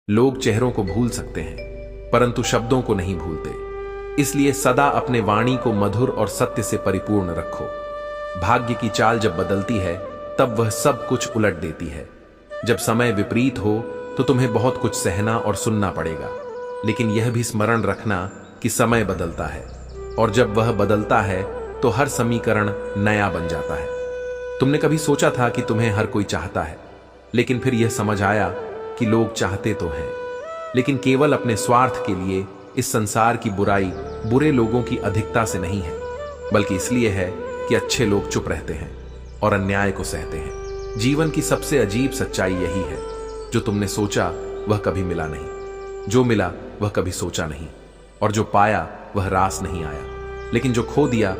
लोग चेहरों को भूल सकते हैं, परंतु शब्दों को नहीं भूलते। इसलिए सदा अपने वाणी को मधुर और सत्य से परिपूर्ण रखो। भाग्य की चाल जब बदलती है तब वह सब कुछ उलट देती है। जब समय विपरीत हो तो तुम्हें बहुत कुछ सहना और सुनना पड़ेगा, लेकिन यह भी स्मरण रखना कि समय बदलता है, और जब वह बदलता है तो हर समीकरण नया बन जाता है। तुमने कभी सोचा था कि तुम्हें हर कोई चाहता है, लेकिन फिर यह समझ आया कि लोग चाहते तो हैं, लेकिन केवल अपने स्वार्थ के लिए। इस संसार की बुराई बुरे लोगों की अधिकता से नहीं है, बल्कि इसलिए है कि अच्छे लोग चुप रहते हैं और अन्याय को सहते हैं। जीवन की सबसे अजीब सच्चाई यही है, जो तुमने सोचा वह कभी मिला नहीं, जो मिला वह कभी सोचा नहीं, और जो पाया वह रास नहीं आया, लेकिन जो खो दिया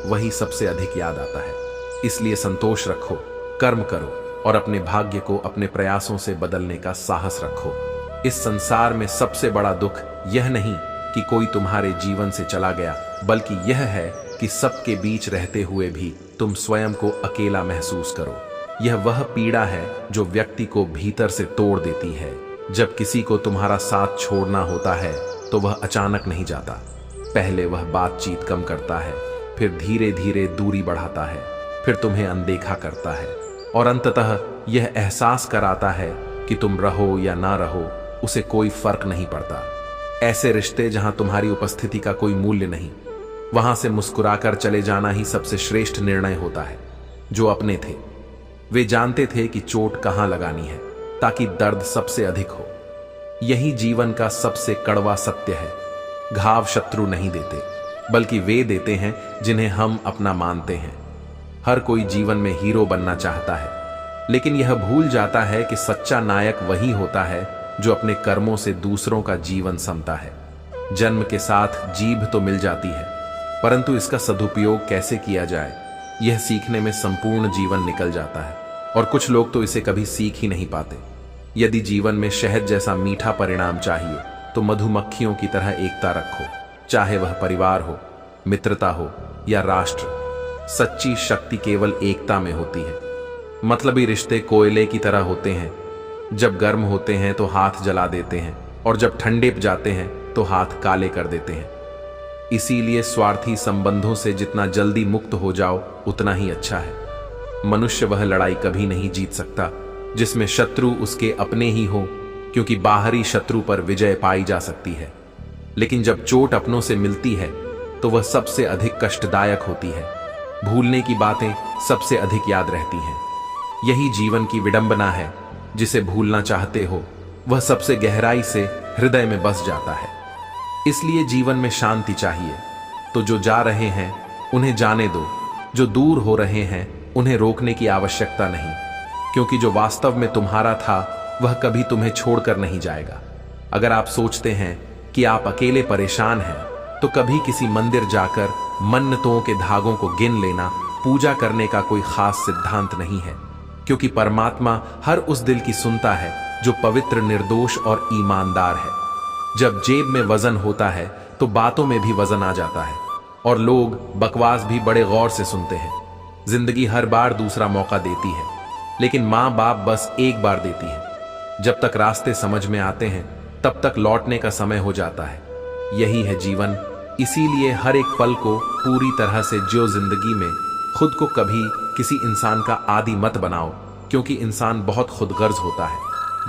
वही सबसे अधिक याद आता है। इसलिए संतोष रखो, कर्म करो और अपने भाग्य को अपने प्रयासों से बदलने का साहस रखो। इस संसार में सबसे बड़ा दुख यह नहीं कि कोई तुम्हारे जीवन से चला गया, बल्कि यह है कि सबके बीच रहते हुए भी तुम स्वयं को अकेला महसूस करो। यह वह पीड़ा है जो व्यक्ति को भीतर से तोड़ देती है। जब किसी को तुम्हारा साथ छोड़ना होता है तो वह अचानक नहीं जाता। पहले वह बातचीत कम करता है, फिर धीरे धीरे दूरी बढ़ाता है, फिर तुम्हें अनदेखा करता है, और अंततः यह एहसास कराता है कि तुम रहो या ना रहो, उसे कोई फर्क नहीं पड़ता। ऐसे रिश्ते जहां तुम्हारी उपस्थिति का कोई मूल्य नहीं, वहां से मुस्कुराकर चले जाना ही सबसे श्रेष्ठ निर्णय होता है। जो अपने थे वे जानते थे कि चोट कहां लगानी है ताकि दर्द सबसे अधिक हो। यही जीवन का सबसे कड़वा सत्य है। घाव शत्रु नहीं देते, बल्कि वे देते हैं जिन्हें हम अपना मानते हैं। हर कोई जीवन में हीरो बनना चाहता है, लेकिन यह भूल जाता है कि सच्चा नायक वही होता है जो अपने कर्मों से दूसरों का जीवन समता है। जन्म के साथ जीभ तो मिल जाती है, परंतु इसका सदुपयोग कैसे किया जाए, यह सीखने में संपूर्ण जीवन निकल जाता है, और कुछ लोग तो इसे कभी सीख ही नहीं पाते। यदि जीवन में शहद जैसा मीठा परिणाम चाहिए तो मधुमक्खियों की तरह एकता रखो, चाहे वह परिवार हो, मित्रता हो या राष्ट्र। सच्ची शक्ति केवल एकता में होती है। मतलबी रिश्ते कोयले की तरह होते हैं, जब गर्म होते हैं तो हाथ जला देते हैं, और जब ठंडे जाते हैं तो हाथ काले कर देते हैं। इसीलिए स्वार्थी संबंधों से जितना जल्दी मुक्त हो जाओ उतना ही अच्छा है। मनुष्य वह लड़ाई कभी नहीं जीत सकता जिसमें शत्रु उसके अपने ही हो, क्योंकि बाहरी शत्रु पर विजय पाई जा सकती है, लेकिन जब चोट अपनों से मिलती है तो वह सबसे अधिक कष्टदायक होती है। भूलने की बातें सबसे अधिक याद रहती हैं। यही जीवन की विडंबना है। जिसे भूलना चाहते हो वह सबसे गहराई से हृदय में बस जाता है। इसलिए जीवन में शांति चाहिए, तो जो जा रहे हैं उन्हें जाने दो, जो दूर हो रहे हैं उन्हें रोकने की आवश्यकता नहीं, क्योंकि जो वास्तव में तुम्हारा था वह कभी तुम्हें छोड़कर नहीं जाएगा। अगर आप सोचते हैं कि आप अकेले परेशान हैं, तो कभी किसी मंदिर जाकर मन्नतों के धागों को गिन लेना पूजा करने का कोई खास सिद्धांत नहीं है, क्योंकि परमात्मा हर उस दिल की सुनता है जो पवित्र, निर्दोष और ईमानदार है। जब जेब में वजन होता है तो बातों में भी वजन आ जाता है, और लोग बकवास भी बड़े गौर से सुनते हैं। जिंदगी हर बार दूसरा मौका देती है, लेकिन माँ बाप बस एक बार देती है। जब तक रास्ते समझ में आते हैं तब तक लौटने का समय हो जाता है। यही है जीवन। इसीलिए हर एक पल को पूरी तरह से जियो जिंदगी में। खुद को कभी किसी इंसान का आदी मत बनाओ, क्योंकि इंसान बहुत खुदगर्ज होता है।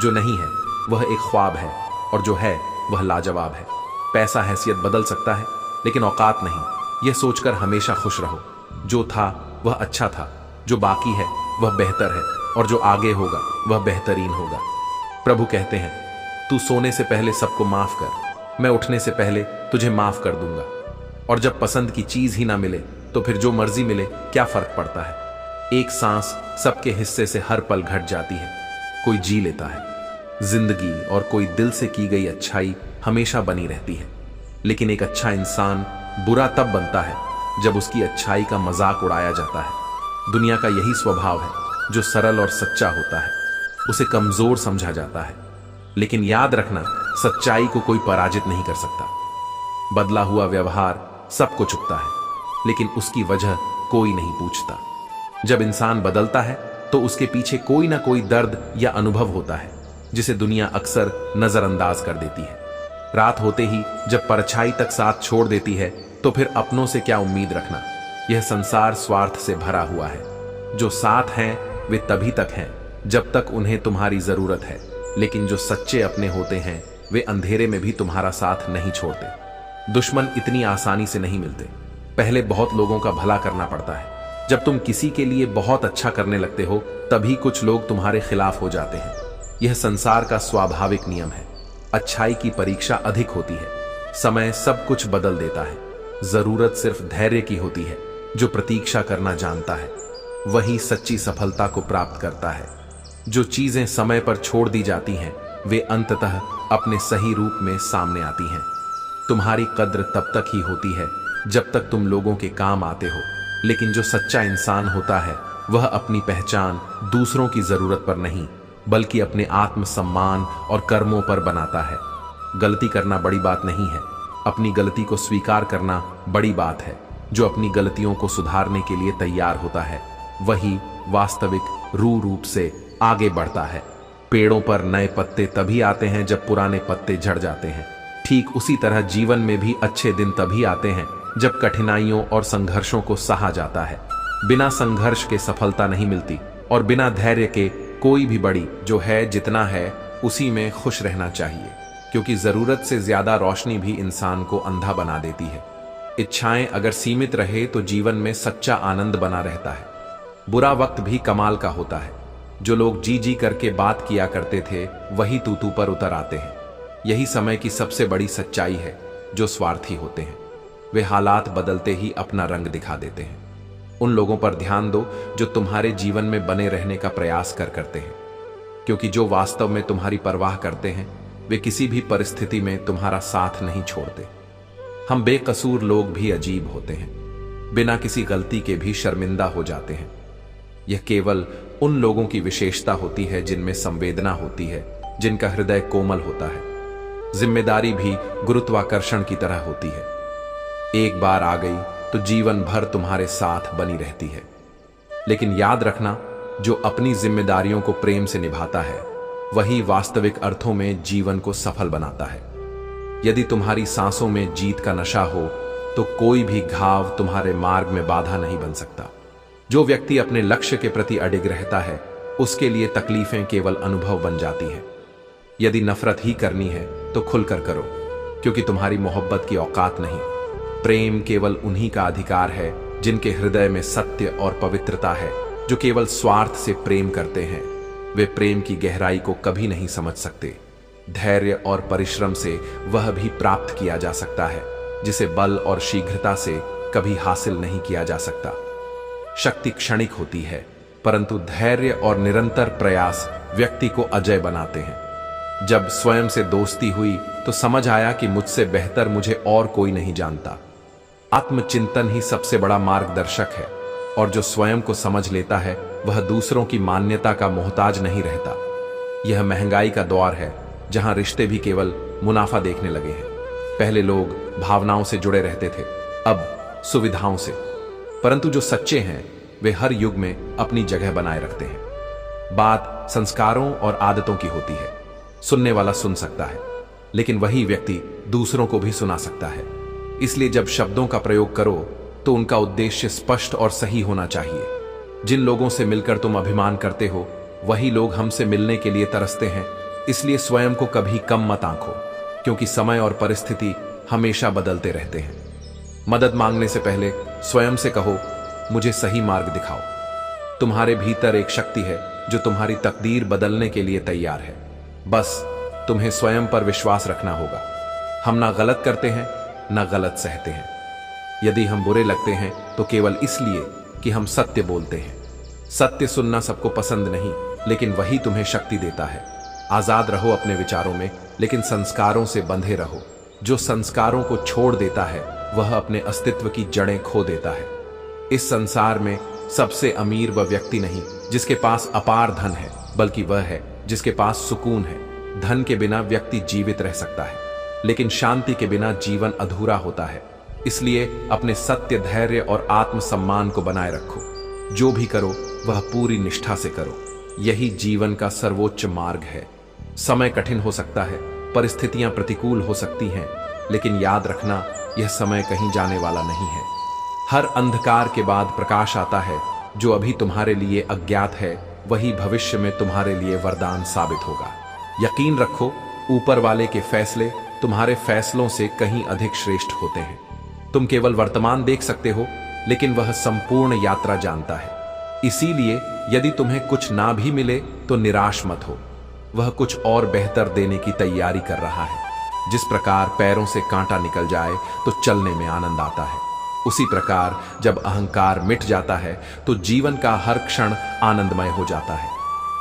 जो नहीं है वह एक ख्वाब है, और जो है वह लाजवाब है। पैसा हैसियत बदल सकता है, लेकिन औकात नहीं। यह सोचकर हमेशा खुश रहो, जो था वह अच्छा था, जो बाकी है वह बेहतर है, और जो आगे होगा वह बेहतरीन होगा। प्रभु कहते हैं, तू सोने से पहले सबको माफ कर, मैं उठने से पहले तुझे माफ कर दूंगा। और जब पसंद की चीज ही ना मिले तो फिर जो मर्जी मिले क्या फर्क पड़ता है। एक सांस सबके हिस्से से हर पल घट जाती है, कोई जी लेता है। जिंदगी और कोई दिल से की गई अच्छाई हमेशा बनी रहती है, लेकिन एक अच्छा इंसान बुरा तब बनता है जब उसकी अच्छाई का मजाक उड़ाया जाता है। दुनिया का यही स्वभाव है, जो सरल और सच्चा होता है उसे कमजोर समझा जाता है। लेकिन याद रखना, सच्चाई को कोई पराजित नहीं कर सकता। बदला हुआ व्यवहार सबको चुभता है, लेकिन उसकी वजह कोई नहीं पूछता। जब इंसान बदलता है तो उसके पीछे कोई ना कोई दर्द या अनुभव होता है। जिसे दुनिया अक्सर नजरअंदाज कर देती है। रात होते ही जब परछाई तक साथ छोड़ देती है तो फिर अपनों से क्या उम्मीद रखना। यह संसार स्वार्थ से भरा हुआ है। जो साथ हैं वे तभी तक हैं जब तक उन्हें तुम्हारी जरूरत है, लेकिन जो सच्चे अपने होते हैं वे अंधेरे में भी तुम्हारा साथ नहीं छोड़ते। दुश्मन इतनी आसानी से नहीं मिलते। पहले बहुत लोगों का भला करना पड़ता है। जब तुम किसी के लिए बहुत अच्छा करने लगते हो तभी कुछ लोग तुम्हारे खिलाफ हो जाते हैं। यह संसार का स्वाभाविक नियम है। अच्छाई की परीक्षा अधिक होती है। समय सब कुछ बदल देता है। जरूरत सिर्फ धैर्य की होती है। जो प्रतीक्षा करना जानता है वही सच्ची सफलता को प्राप्त करता है। जो चीजें समय पर छोड़ दी जाती हैं वे अंततः अपने सही रूप में सामने आती हैं। तुम्हारी कद्र तब तक ही होती है जब तक तुम लोगों के काम आते हो, लेकिन जो सच्चा इंसान होता है वह अपनी पहचान दूसरों की जरूरत पर नहीं बल्कि अपने आत्मसम्मान और कर्मों पर बनाता है। गलती करना बड़ी बात नहीं है, अपनी गलती को स्वीकार करना बड़ी बात है। जो अपनी गलतियों को सुधारने के लिए तैयार होता है वही वास्तविक रूप से आगे बढ़ता है। पेड़ों पर नए पत्ते तभी आते हैं जब पुराने पत्ते झड़ जाते हैं। ठीक उसी तरह जीवन में भी अच्छे दिन तभी आते हैं जब कठिनाइयों और संघर्षों को सहा जाता है। बिना संघर्ष के सफलता नहीं मिलती और बिना धैर्य के कोई भी बड़ी जो है जितना है उसी में खुश रहना चाहिए, क्योंकि जरूरत से ज्यादा रोशनी भी इंसान को अंधा बना देती है। इच्छाएं अगर सीमित रहे तो जीवन में सच्चा आनंद बना रहता है। बुरा वक्त भी कमाल का होता है। जो लोग जी जी करके बात किया करते थे वही तू पर उतर आते हैं। यही समय की सबसे बड़ी सच्चाई है। जो स्वार्थी होते हैं वे हालात बदलते ही अपना रंग दिखा देते हैं। उन लोगों पर ध्यान दो जो तुम्हारे जीवन में बने रहने का प्रयास करते हैं, क्योंकि जो वास्तव में तुम्हारी परवाह करते हैं वे किसी भी परिस्थिति में तुम्हारा साथ नहीं छोड़ते। हम बेकसूर लोग भी अजीब होते हैं, बिना किसी गलती के भी शर्मिंदा हो जाते हैं। यह केवल उन लोगों की विशेषता होती है जिनमें संवेदना होती है, जिनका हृदय कोमल होता है। जिम्मेदारी भी गुरुत्वाकर्षण की तरह होती है। एक बार आ गई तो जीवन भर तुम्हारे साथ बनी रहती है। लेकिन याद रखना, जो अपनी जिम्मेदारियों को प्रेम से निभाता है वही वास्तविक अर्थों में जीवन को सफल बनाता है। यदि तुम्हारी सांसों में जीत का नशा हो तो कोई भी घाव तुम्हारे मार्ग में बाधा नहीं बन सकता। जो व्यक्ति अपने लक्ष्य के प्रति अडिग रहता है उसके लिए तकलीफें केवल अनुभव बन जाती हैं। यदि नफरत ही करनी है तो खुलकर करो, क्योंकि तुम्हारी मोहब्बत की औकात नहीं। प्रेम केवल उन्हीं का अधिकार है जिनके हृदय में सत्य और पवित्रता है। जो केवल स्वार्थ से प्रेम करते हैं वे प्रेम की गहराई को कभी नहीं समझ सकते। धैर्य और परिश्रम से वह भी प्राप्त किया जा सकता है जिसे बल और शीघ्रता से कभी हासिल नहीं किया जा सकता। शक्ति क्षणिक होती है, परंतु धैर्य और निरंतर प्रयास व्यक्ति को अजय बनाते हैं। जब स्वयं से दोस्ती हुई तो समझ आया कि मुझसे बेहतर मुझे और कोई नहीं जानता। आत्मचिंतन ही सबसे बड़ा मार्गदर्शक है, और जो स्वयं को समझ लेता है वह दूसरों की मान्यता का मोहताज नहीं रहता। यह महंगाई का दौर है जहां रिश्ते भी केवल मुनाफा देखने लगे हैं। पहले लोग भावनाओं से जुड़े रहते थे, अब सुविधाओं से। परंतु जो सच्चे हैं वे हर युग में अपनी जगह बनाए रखते हैं। बात संस्कारों और आदतों की होती है। सुनने वाला सुन सकता है, लेकिन वही व्यक्ति दूसरों को भी सुना सकता है। इसलिए जब शब्दों का प्रयोग करो तो उनका उद्देश्य स्पष्ट और सही होना चाहिए। जिन लोगों से मिलकर तुम अभिमान करते हो वही लोग हमसे मिलने के लिए तरसते हैं। इसलिए स्वयं को कभी कम मत आंको, क्योंकि समय और परिस्थिति हमेशा बदलते रहते हैं। मदद मांगने से पहले स्वयं से कहो, मुझे सही मार्ग दिखाओ। तुम्हारे भीतर एक शक्ति है जो तुम्हारी तकदीर बदलने के लिए तैयार है। बस तुम्हें स्वयं पर विश्वास रखना होगा। हम ना गलत करते हैं ना गलत सहते हैं। यदि हम बुरे लगते हैं तो केवल इसलिए कि हम सत्य बोलते हैं। सत्य सुनना सबको पसंद नहीं, लेकिन वही तुम्हें शक्ति देता है। आजाद रहो अपने विचारों में, लेकिन संस्कारों से बंधे रहो। जो संस्कारों को छोड़ देता है वह अपने अस्तित्व की जड़ें खो देता है। इस संसार में सबसे अमीर वह व्यक्ति नहीं जिसके पास अपार धन है, बल्कि वह है जिसके पास सुकून है। धन के बिना व्यक्ति जीवित रह सकता है, लेकिन शांति के बिना जीवन अधूरा होता है। इसलिए अपने सत्य, धैर्य और आत्मसम्मान को बनाए रखो। जो भी करो वह पूरी निष्ठा से करो। यही जीवन का सर्वोच्च मार्ग है। समय कठिन हो सकता है, परिस्थितियां प्रतिकूल हो सकती हैं, लेकिन याद रखना यह समय कहीं जाने वाला नहीं है। हर अंधकार के बाद प्रकाश आता है। जो अभी तुम्हारे लिए अज्ञात है वही भविष्य में तुम्हारे लिए वरदान साबित होगा। यकीन रखो, ऊपर वाले के फैसले तुम्हारे फैसलों से कहीं अधिक श्रेष्ठ होते हैं। तुम केवल वर्तमान देख सकते हो, लेकिन वह संपूर्ण यात्रा जानता है। इसीलिए यदि तुम्हें कुछ ना भी मिले तो निराश मत हो। वह कुछ और बेहतर देने की तैयारी कर रहा है। जिस प्रकार पैरों से कांटा निकल जाए तो चलने में आनंद आता है, उसी प्रकार जब अहंकार मिट जाता है तो जीवन का हर क्षण आनंदमय हो जाता है।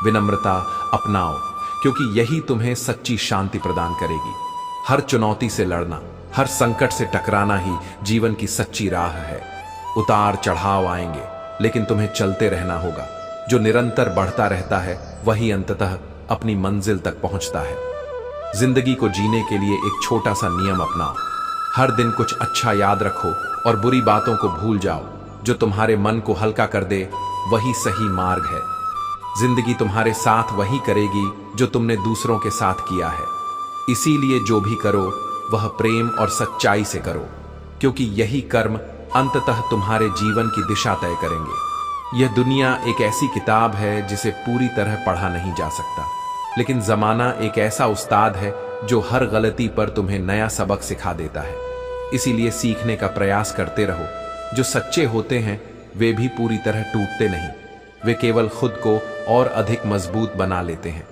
विनम्रता अपनाओ, क्योंकि यही तुम्हें सच्ची शांति प्रदान करेगी। हर चुनौती से लड़ना, हर संकट से टकराना ही जीवन की सच्ची राह है। उतार चढ़ाव आएंगे, लेकिन तुम्हें चलते रहना होगा। जो निरंतर बढ़ता रहता है वही अंततः अपनी मंजिल तक पहुंचता है। जिंदगी को जीने के लिए एक छोटा सा नियम अपनाओ। हर दिन कुछ अच्छा याद रखो और बुरी बातों को भूल जाओ। जो तुम्हारे मन को हल्का कर दे वही सही मार्ग है। जिंदगी तुम्हारे साथ वही करेगी जो तुमने दूसरों के साथ किया है। इसीलिए जो भी करो वह प्रेम और सच्चाई से करो, क्योंकि यही कर्म अंततः तुम्हारे जीवन की दिशा तय करेंगे। यह दुनिया एक ऐसी किताब है जिसे पूरी तरह पढ़ा नहीं जा सकता, लेकिन जमाना एक ऐसा उस्ताद है जो हर गलती पर तुम्हें नया सबक सिखा देता है। इसीलिए सीखने का प्रयास करते रहो। जो सच्चे होते हैं वे भी पूरी तरह टूटते नहीं, वे केवल खुद को और अधिक मजबूत बना लेते हैं।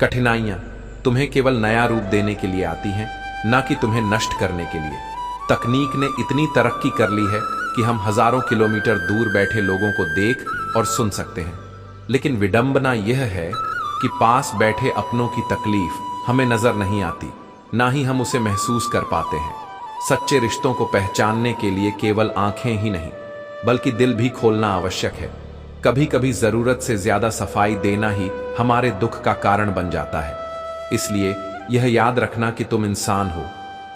कठिनाइयां तुम्हें केवल नया रूप देने के लिए आती हैं, ना कि तुम्हें नष्ट करने के लिए। तकनीक ने इतनी तरक्की कर ली है कि हम हजारों किलोमीटर दूर बैठे लोगों को देख और सुन सकते हैं, लेकिन विडंबना यह है कि पास बैठे अपनों की तकलीफ हमें नजर नहीं आती, ना ही हम उसे महसूस कर पाते हैं। सच्चे रिश्तों को पहचानने के लिए केवल आंखें ही नहीं बल्कि दिल भी खोलना आवश्यक है। कभी कभी जरूरत से ज्यादा सफाई देना ही हमारे दुख का कारण बन जाता है। इसलिए यह याद रखना कि तुम इंसान हो,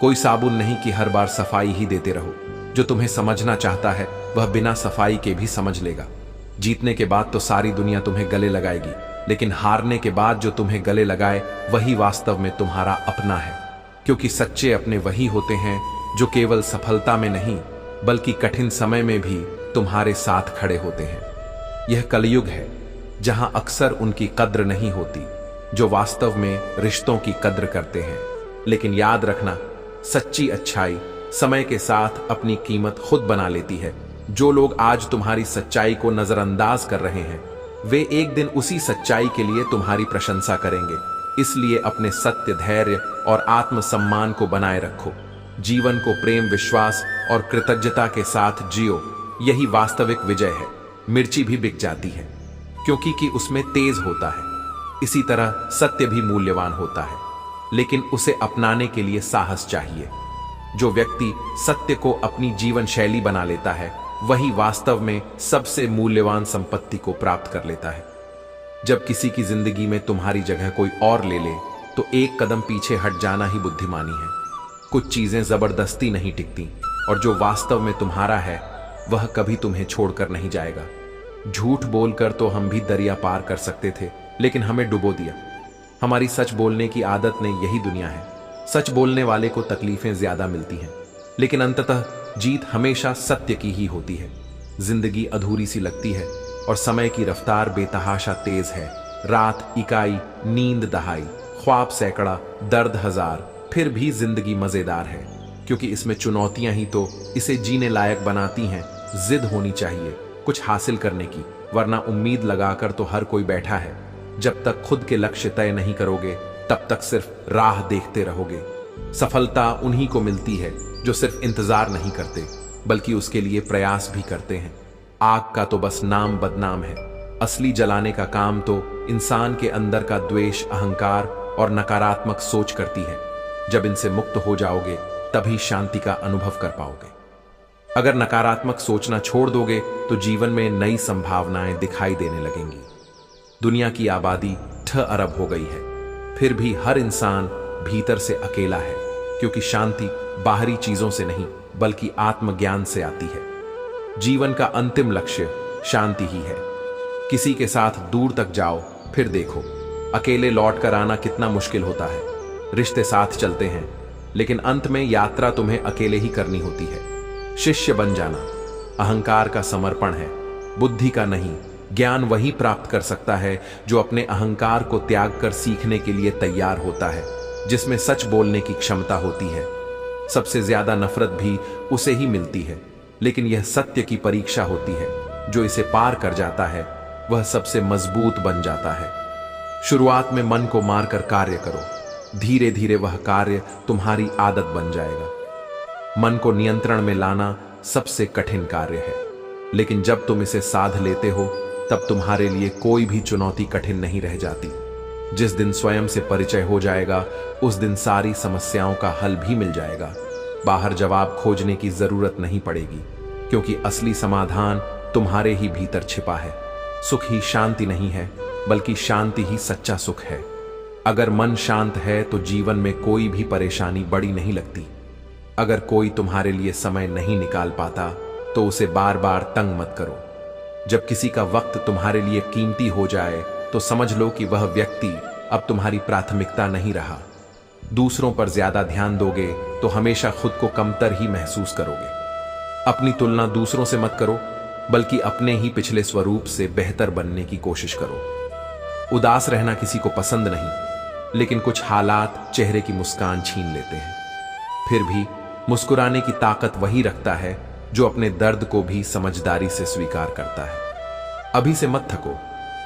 कोई साबुन नहीं कि हर बार सफाई ही देते रहो। जो तुम्हें समझना चाहता है वह बिना सफाई के भी समझ लेगा। जीतने के बाद तो सारी दुनिया तुम्हें गले लगाएगी, लेकिन हारने के बाद जो तुम्हें गले लगाए वही वास्तव में तुम्हारा अपना है। क्योंकि सच्चे अपने वही होते हैं जो केवल सफलता में नहीं बल्कि कठिन समय में भी तुम्हारे साथ खड़े होते हैं। यह कलयुग है जहां अक्सर उनकी कद्र नहीं होती जो वास्तव में रिश्तों की कद्र करते हैं। लेकिन याद रखना, सच्ची अच्छाई समय के साथ अपनी कीमत खुद बना लेती है। जो लोग आज तुम्हारी सच्चाई को नजरअंदाज कर रहे हैं वे एक दिन उसी सच्चाई के लिए तुम्हारी प्रशंसा करेंगे। इसलिए अपने सत्य, धैर्य और आत्मसम्मान को बनाए रखो। जीवन को प्रेम, विश्वास और कृतज्ञता के साथ जियो। यही वास्तविक विजय है। मिर्ची भी बिक जाती है क्योंकि उसमें तेज होता है। इसी तरह सत्य भी मूल्यवान होता है, लेकिन उसे अपनाने के लिए साहस चाहिए। जो व्यक्ति सत्य को अपनी जीवन शैली बना लेता है वही वास्तव में सबसे मूल्यवान संपत्ति को प्राप्त कर लेता है। जब किसी की जिंदगी में तुम्हारी जगह कोई और ले ले तो एक कदम पीछे हट जाना ही बुद्धिमानी है। कुछ चीजें जबरदस्ती नहीं टिकती, और जो वास्तव में तुम्हारा है वह कभी तुम्हें छोड़कर नहीं जाएगा। झूठ बोलकर तो हम भी दरिया पार कर सकते थे, लेकिन हमें डुबो दिया। हमारी सच बोलने की आदत ने यही दुनिया है। सच बोलने वाले को तकलीफें ज्यादा मिलती हैं, लेकिन अंततः जीत हमेशा सत्य की ही होती है। जिंदगी अधूरी सी लगती है और समय की रफ्तार बेतहाशा तेज है। रात इकाई, नींद दहाई, ख्वाब सैकड़ा, दर्द हजार, फिर भी जिंदगी मजेदार है, क्योंकि इसमें चुनौतियां ही तो इसे जीने लायक बनाती हैं। जिद होनी चाहिए कुछ हासिल करने की, वरना उम्मीद लगाकर तो हर कोई बैठा है। जब तक खुद के लक्ष्य तय नहीं करोगे तब तक सिर्फ राह देखते रहोगे। सफलता उन्हीं को मिलती है जो सिर्फ इंतजार नहीं करते बल्कि उसके लिए प्रयास भी करते हैं। आग का तो बस नाम बदनाम है, असली जलाने का काम तो इंसान के अंदर का द्वेष, अहंकार और नकारात्मक सोच करती है। जब इनसे मुक्त हो जाओगे तभी शांति का अनुभव कर पाओगे। अगर नकारात्मक सोचना छोड़ दोगे तो जीवन में नई संभावनाएं दिखाई देने लगेंगी। दुनिया की आबादी 6 अरब हो गई है, फिर भी हर इंसान भीतर से अकेला है, क्योंकि शांति बाहरी चीजों से नहीं बल्कि आत्मज्ञान से आती है। जीवन का अंतिम लक्ष्य शांति ही है। किसी के साथ दूर तक जाओ, फिर देखो अकेले लौट कर आना कितना मुश्किल होता है। रिश्ते साथ चलते हैं, लेकिन अंत में यात्रा तुम्हें अकेले ही करनी होती है। शिष्य बन जाना अहंकार का समर्पण है, बुद्धि का नहीं। ज्ञान वही प्राप्त कर सकता है जो अपने अहंकार को त्याग कर सीखने के लिए तैयार होता है, जिसमें सच बोलने की क्षमता होती है। सबसे ज्यादा नफरत भी उसे ही मिलती है, लेकिन यह सत्य की परीक्षा होती है। जो इसे पार कर जाता है वह सबसे मजबूत बन जाता है। शुरुआत में मन को मारकर कार्य करो, धीरे धीरे वह कार्य तुम्हारी आदत बन जाएगा। मन को नियंत्रण में लाना सबसे कठिन कार्य है, लेकिन जब तुम इसे साध लेते हो तब तुम्हारे लिए कोई भी चुनौती कठिन नहीं रह जाती। जिस दिन स्वयं से परिचय हो जाएगा उस दिन सारी समस्याओं का हल भी मिल जाएगा। बाहर जवाब खोजने की जरूरत नहीं पड़ेगी, क्योंकि असली समाधान तुम्हारे ही भीतर छिपा है। सुख ही शांति नहीं है, बल्कि शांति ही सच्चा सुख है। अगर मन शांत है तो जीवन में कोई भी परेशानी बड़ी नहीं लगती। अगर कोई तुम्हारे लिए समय नहीं निकाल पाता तो उसे बार बार तंग मत करो। जब किसी का वक्त तुम्हारे लिए कीमती हो जाए तो समझ लो कि वह व्यक्ति अब तुम्हारी प्राथमिकता नहीं रहा। दूसरों पर ज्यादा ध्यान दोगे तो हमेशा खुद को कमतर ही महसूस करोगे। अपनी तुलना दूसरों से मत करो, बल्कि अपने ही पिछले स्वरूप से बेहतर बनने की कोशिश करो। उदास रहना किसी को पसंद नहीं, लेकिन कुछ हालात चेहरे की मुस्कान छीन लेते हैं। फिर भी मुस्कुराने की ताकत वही रखता है जो अपने दर्द को भी समझदारी से स्वीकार करता है। अभी से मत थको,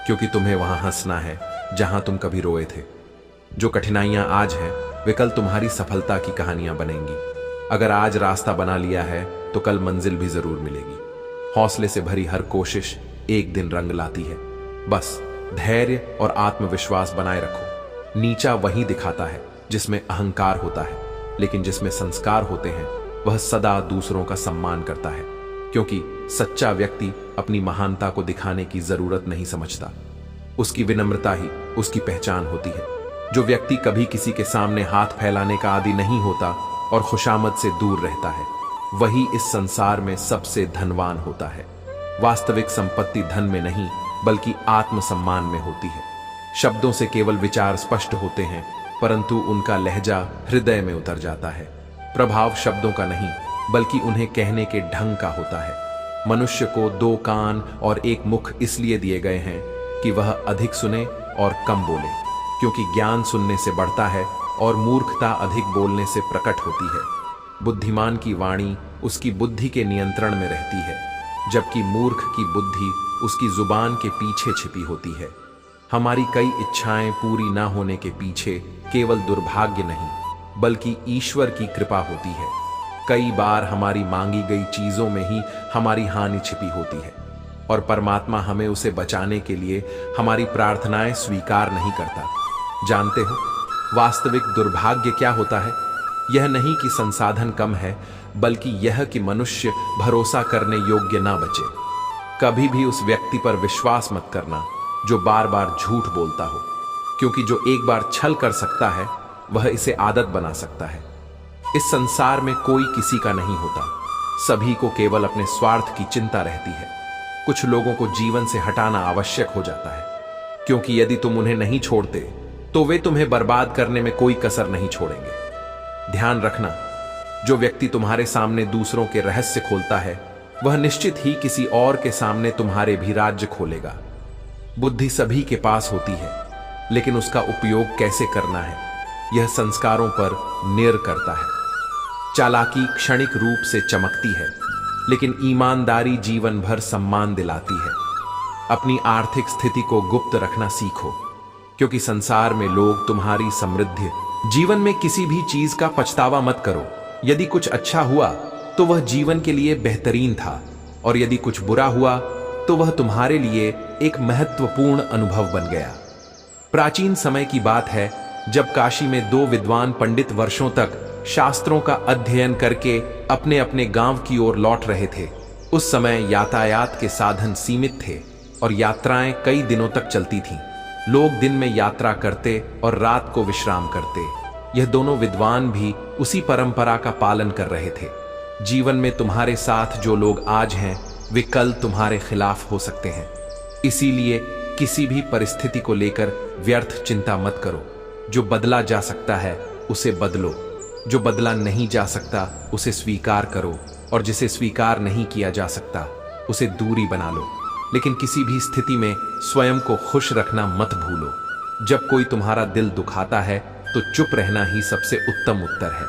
क्योंकि तुम्हें वहां हंसना है जहां तुम कभी रोए थे। जो कठिनाइयां आज हैं वे कल तुम्हारी सफलता की कहानियां बनेंगी। अगर आज रास्ता बना लिया है तो कल मंजिल भी जरूर मिलेगी। हौसले से भरी हर कोशिश एक दिन रंग लाती है। बस धैर्य और आत्मविश्वास बनाए रखो। नीचा वही दिखाता है जिसमें अहंकार होता है, लेकिन जिसमें संस्कार होते हैं वह सदा दूसरों का सम्मान करता है, क्योंकि सच्चा व्यक्ति अपनी महानता को दिखाने की जरूरत नहीं समझता। उसकी विनम्रता ही उसकी पहचान होती है। जो व्यक्ति कभी किसी के सामने हाथ फैलाने का आदी नहीं होता और खुशामद से दूर रहता है, वही इस संसार में सबसे धनवान होता है। वास्तविक संपत्ति धन में नहीं, बल्कि आत्मसम्मान में होती है। शब्दों से केवल विचार स्पष्ट होते हैं, परंतु उनका लहजा हृदय में उतर जाता है। प्रभाव शब्दों का नहीं, बल्कि उन्हें कहने के ढंग का होता है। मनुष्य को 2 कान और 1 मुख इसलिए दिए गए हैं कि वह अधिक सुने और कम बोले, क्योंकि ज्ञान सुनने से बढ़ता है और मूर्खता अधिक बोलने से प्रकट होती है। बुद्धिमान की वाणी उसकी बुद्धि के नियंत्रण में रहती है, जबकि मूर्ख की बुद्धि उसकी जुबान के पीछे छिपी होती है। हमारी कई इच्छाएं पूरी ना होने के पीछे केवल दुर्भाग्य नहीं, बल्कि ईश्वर की कृपा होती है। कई बार हमारी मांगी गई चीजों में ही हमारी हानि छिपी होती है, और परमात्मा हमें उसे बचाने के लिए हमारी प्रार्थनाएं स्वीकार नहीं करता। जानते हो वास्तविक दुर्भाग्य क्या होता है? यह नहीं कि संसाधन कम है, बल्कि यह कि मनुष्य भरोसा करने योग्य ना बचे। कभी भी उस व्यक्ति पर विश्वास मत करना जो बार बार झूठ बोलता हो, क्योंकि जो एक बार छल कर सकता है वह इसे आदत बना सकता है। इस संसार में कोई किसी का नहीं होता, सभी को केवल अपने स्वार्थ की चिंता रहती है। कुछ लोगों को जीवन से हटाना आवश्यक हो जाता है, क्योंकि यदि तुम उन्हें नहीं छोड़ते तो वे तुम्हें बर्बाद करने में कोई कसर नहीं छोड़ेंगे। ध्यान रखना, जो व्यक्ति तुम्हारे सामने दूसरों के रहस्य खोलता है वह निश्चित ही किसी और के सामने तुम्हारे भी राज्य खोलेगा। बुद्धि सभी के पास होती है, लेकिन उसका उपयोग कैसे करना है यह संस्कारों पर निर्भर करता है। चालाकी क्षणिक रूप से चमकती है, लेकिन ईमानदारी जीवन भर सम्मान दिलाती है। अपनी आर्थिक स्थिति को गुप्त रखना सीखो, क्योंकि संसार में लोग तुम्हारी समृद्धि। जीवन में किसी भी चीज का पछतावा मत करो। यदि कुछ अच्छा हुआ तो वह जीवन के लिए बेहतरीन था, और यदि कुछ बुरा हुआ तो वह तुम्हारे लिए एक महत्वपूर्ण अनुभव बन गया। प्राचीन समय की बात है जब काशी में 2 विद्वान पंडित वर्षों तक शास्त्रों का अध्ययन करके अपने अपने गांव की ओर लौट रहे थे। उस समय यातायात के साधन सीमित थे और यात्राएं कई दिनों तक चलती थीं। लोग दिन में यात्रा करते और रात को विश्राम करते। यह दोनों विद्वान भी उसी परंपरा का पालन कर रहे थे। जीवन में तुम्हारे साथ जो लोग आज हैं वे कल तुम्हारे खिलाफ हो सकते हैं। इसीलिए किसी भी परिस्थिति को लेकर व्यर्थ चिंता मत करो। जो बदला जा सकता है उसे बदलो, जो बदला नहीं जा सकता उसे स्वीकार करो, और जिसे स्वीकार नहीं किया जा सकता उसे दूरी बना लो। लेकिन किसी भी स्थिति में स्वयं को खुश रखना मत भूलो। जब कोई तुम्हारा दिल दुखाता है तो चुप रहना ही सबसे उत्तम उत्तर है,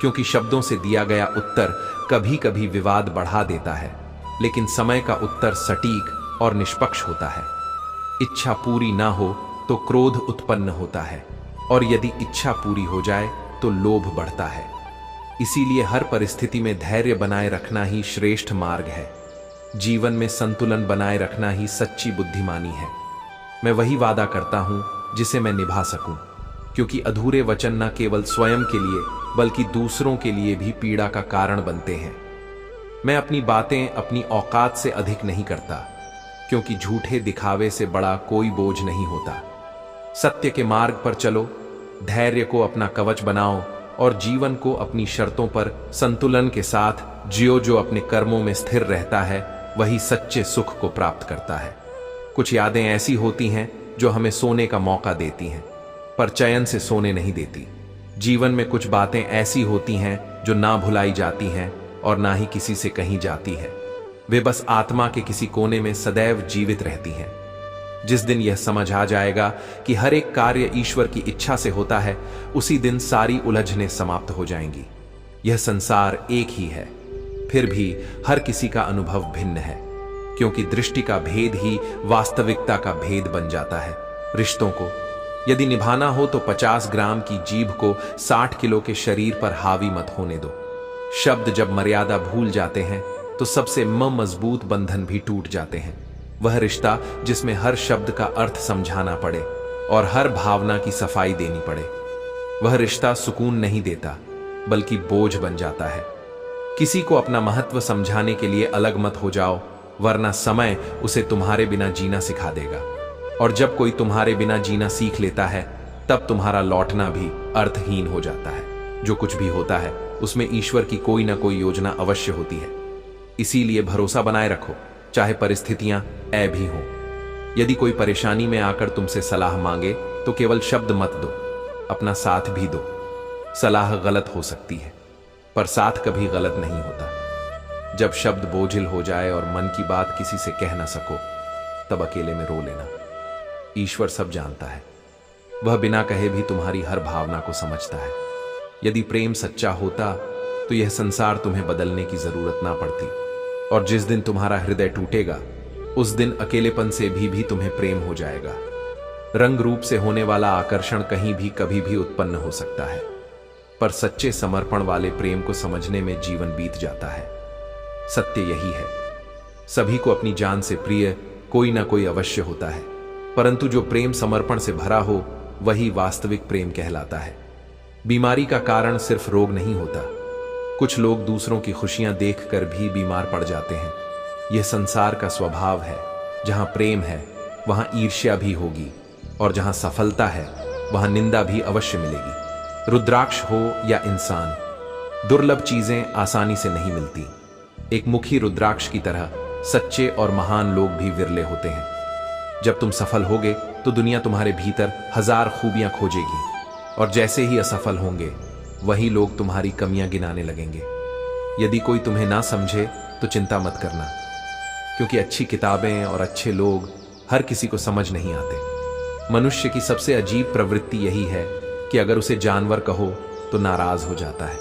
क्योंकि शब्दों से दिया गया उत्तर कभी कभी विवाद बढ़ा देता है, लेकिन समय का उत्तर सटीक और निष्पक्ष होता है। इच्छा पूरी ना हो तो क्रोध उत्पन्न होता है, और यदि इच्छा पूरी हो जाए तो लोभ बढ़ता है। इसीलिए हर परिस्थिति में धैर्य बनाए रखना ही श्रेष्ठ मार्ग है। जीवन में संतुलन बनाए रखना ही सच्ची बुद्धिमानी है। मैं वही वादा करता हूं जिसे मैं निभा सकूं, क्योंकि अधूरे वचन न केवल स्वयं के लिए बल्कि दूसरों के लिए भी पीड़ा का कारण बनते हैं। मैं अपनी बातें अपनी औकात से अधिक नहीं करता, क्योंकि झूठे दिखावे से बड़ा कोई बोझ नहीं होता। सत्य के मार्ग पर चलो, धैर्य को अपना कवच बनाओ और जीवन को अपनी शर्तों पर संतुलन के साथ जियो। जो अपने कर्मों में स्थिर रहता है वही सच्चे सुख को प्राप्त करता है। कुछ यादें ऐसी होती हैं जो हमें सोने का मौका देती हैं, पर चैन से सोने नहीं देती। जीवन में कुछ बातें ऐसी होती हैं जो ना भुलाई जाती हैं और ना ही किसी से कही जाती है। वे बस आत्मा के किसी कोने में सदैव जीवित रहती हैं। जिस दिन यह समझ आ जाएगा कि हर एक कार्य ईश्वर की इच्छा से होता है, उसी दिन सारी उलझनें समाप्त हो जाएंगी। यह संसार एक ही है, फिर भी हर किसी का अनुभव भिन्न है, क्योंकि दृष्टि का भेद ही वास्तविकता का भेद बन जाता है। रिश्तों को यदि निभाना हो तो 50 ग्राम की जीभ को 60 किलो के शरीर पर हावी मत होने दो। शब्द जब मर्यादा भूल जाते हैं तो सबसे मजबूत बंधन भी टूट जाते हैं। वह रिश्ता जिसमें हर शब्द का अर्थ समझाना पड़े और हर भावना की सफाई देनी पड़े, वह रिश्ता सुकून नहीं देता बल्कि बोझ बन जाता है। किसी को अपना महत्व समझाने के लिए अलग मत हो जाओ, वरना समय उसे तुम्हारे बिना जीना सिखा देगा। और जब कोई तुम्हारे बिना जीना सीख लेता है तब तुम्हारा लौटना भी अर्थहीन हो जाता है। जो कुछ भी होता है उसमें ईश्वर की कोई ना कोई योजना अवश्य होती है। इसीलिए भरोसा बनाए रखो, चाहे परिस्थितियां ऐ भी हों। यदि कोई परेशानी में आकर तुमसे सलाह मांगे तो केवल शब्द मत दो, अपना साथ भी दो। सलाह गलत हो सकती है पर साथ कभी गलत नहीं होता। जब शब्द बोझिल हो जाए और मन की बात किसी से कह ना सको, तब अकेले में रो लेना। ईश्वर सब जानता है, वह बिना कहे भी तुम्हारी हर भावना को समझता है। यदि प्रेम सच्चा होता तो यह संसार तुम्हें बदलने की जरूरत ना पड़ती, और जिस दिन तुम्हारा हृदय टूटेगा उस दिन अकेलेपन से भी तुम्हें प्रेम हो जाएगा। रंग रूप से होने वाला आकर्षण कहीं भी कभी भी उत्पन्न हो सकता है, पर सच्चे समर्पण वाले प्रेम को समझने में जीवन बीत जाता है। सत्य यही है, सभी को अपनी जान से प्रिय कोई ना कोई अवश्य होता है, परंतु जो प्रेम समर्पण से भरा हो वही वास्तविक प्रेम कहलाता है। बीमारी का कारण सिर्फ रोग नहीं होता। कुछ लोग दूसरों की खुशियां देखकर भी बीमार पड़ जाते हैं। यह संसार का स्वभाव है। जहां प्रेम है वहां ईर्ष्या भी होगी, और जहां सफलता है वहां निंदा भी अवश्य मिलेगी। रुद्राक्ष हो या इंसान, दुर्लभ चीजें आसानी से नहीं मिलती। एक मुखी रुद्राक्ष की तरह सच्चे और महान लोग भी विरले होते हैं। जब तुम सफल होगे तो दुनिया तुम्हारे भीतर 1000 खूबियां खोजेगी, और जैसे ही असफल होंगे वही लोग तुम्हारी कमियां गिनाने लगेंगे। यदि कोई तुम्हें ना समझे तो चिंता मत करना, क्योंकि अच्छी किताबें और अच्छे लोग हर किसी को समझ नहीं आते। मनुष्य की सबसे अजीब प्रवृत्ति यही है कि अगर उसे जानवर कहो तो नाराज हो जाता है,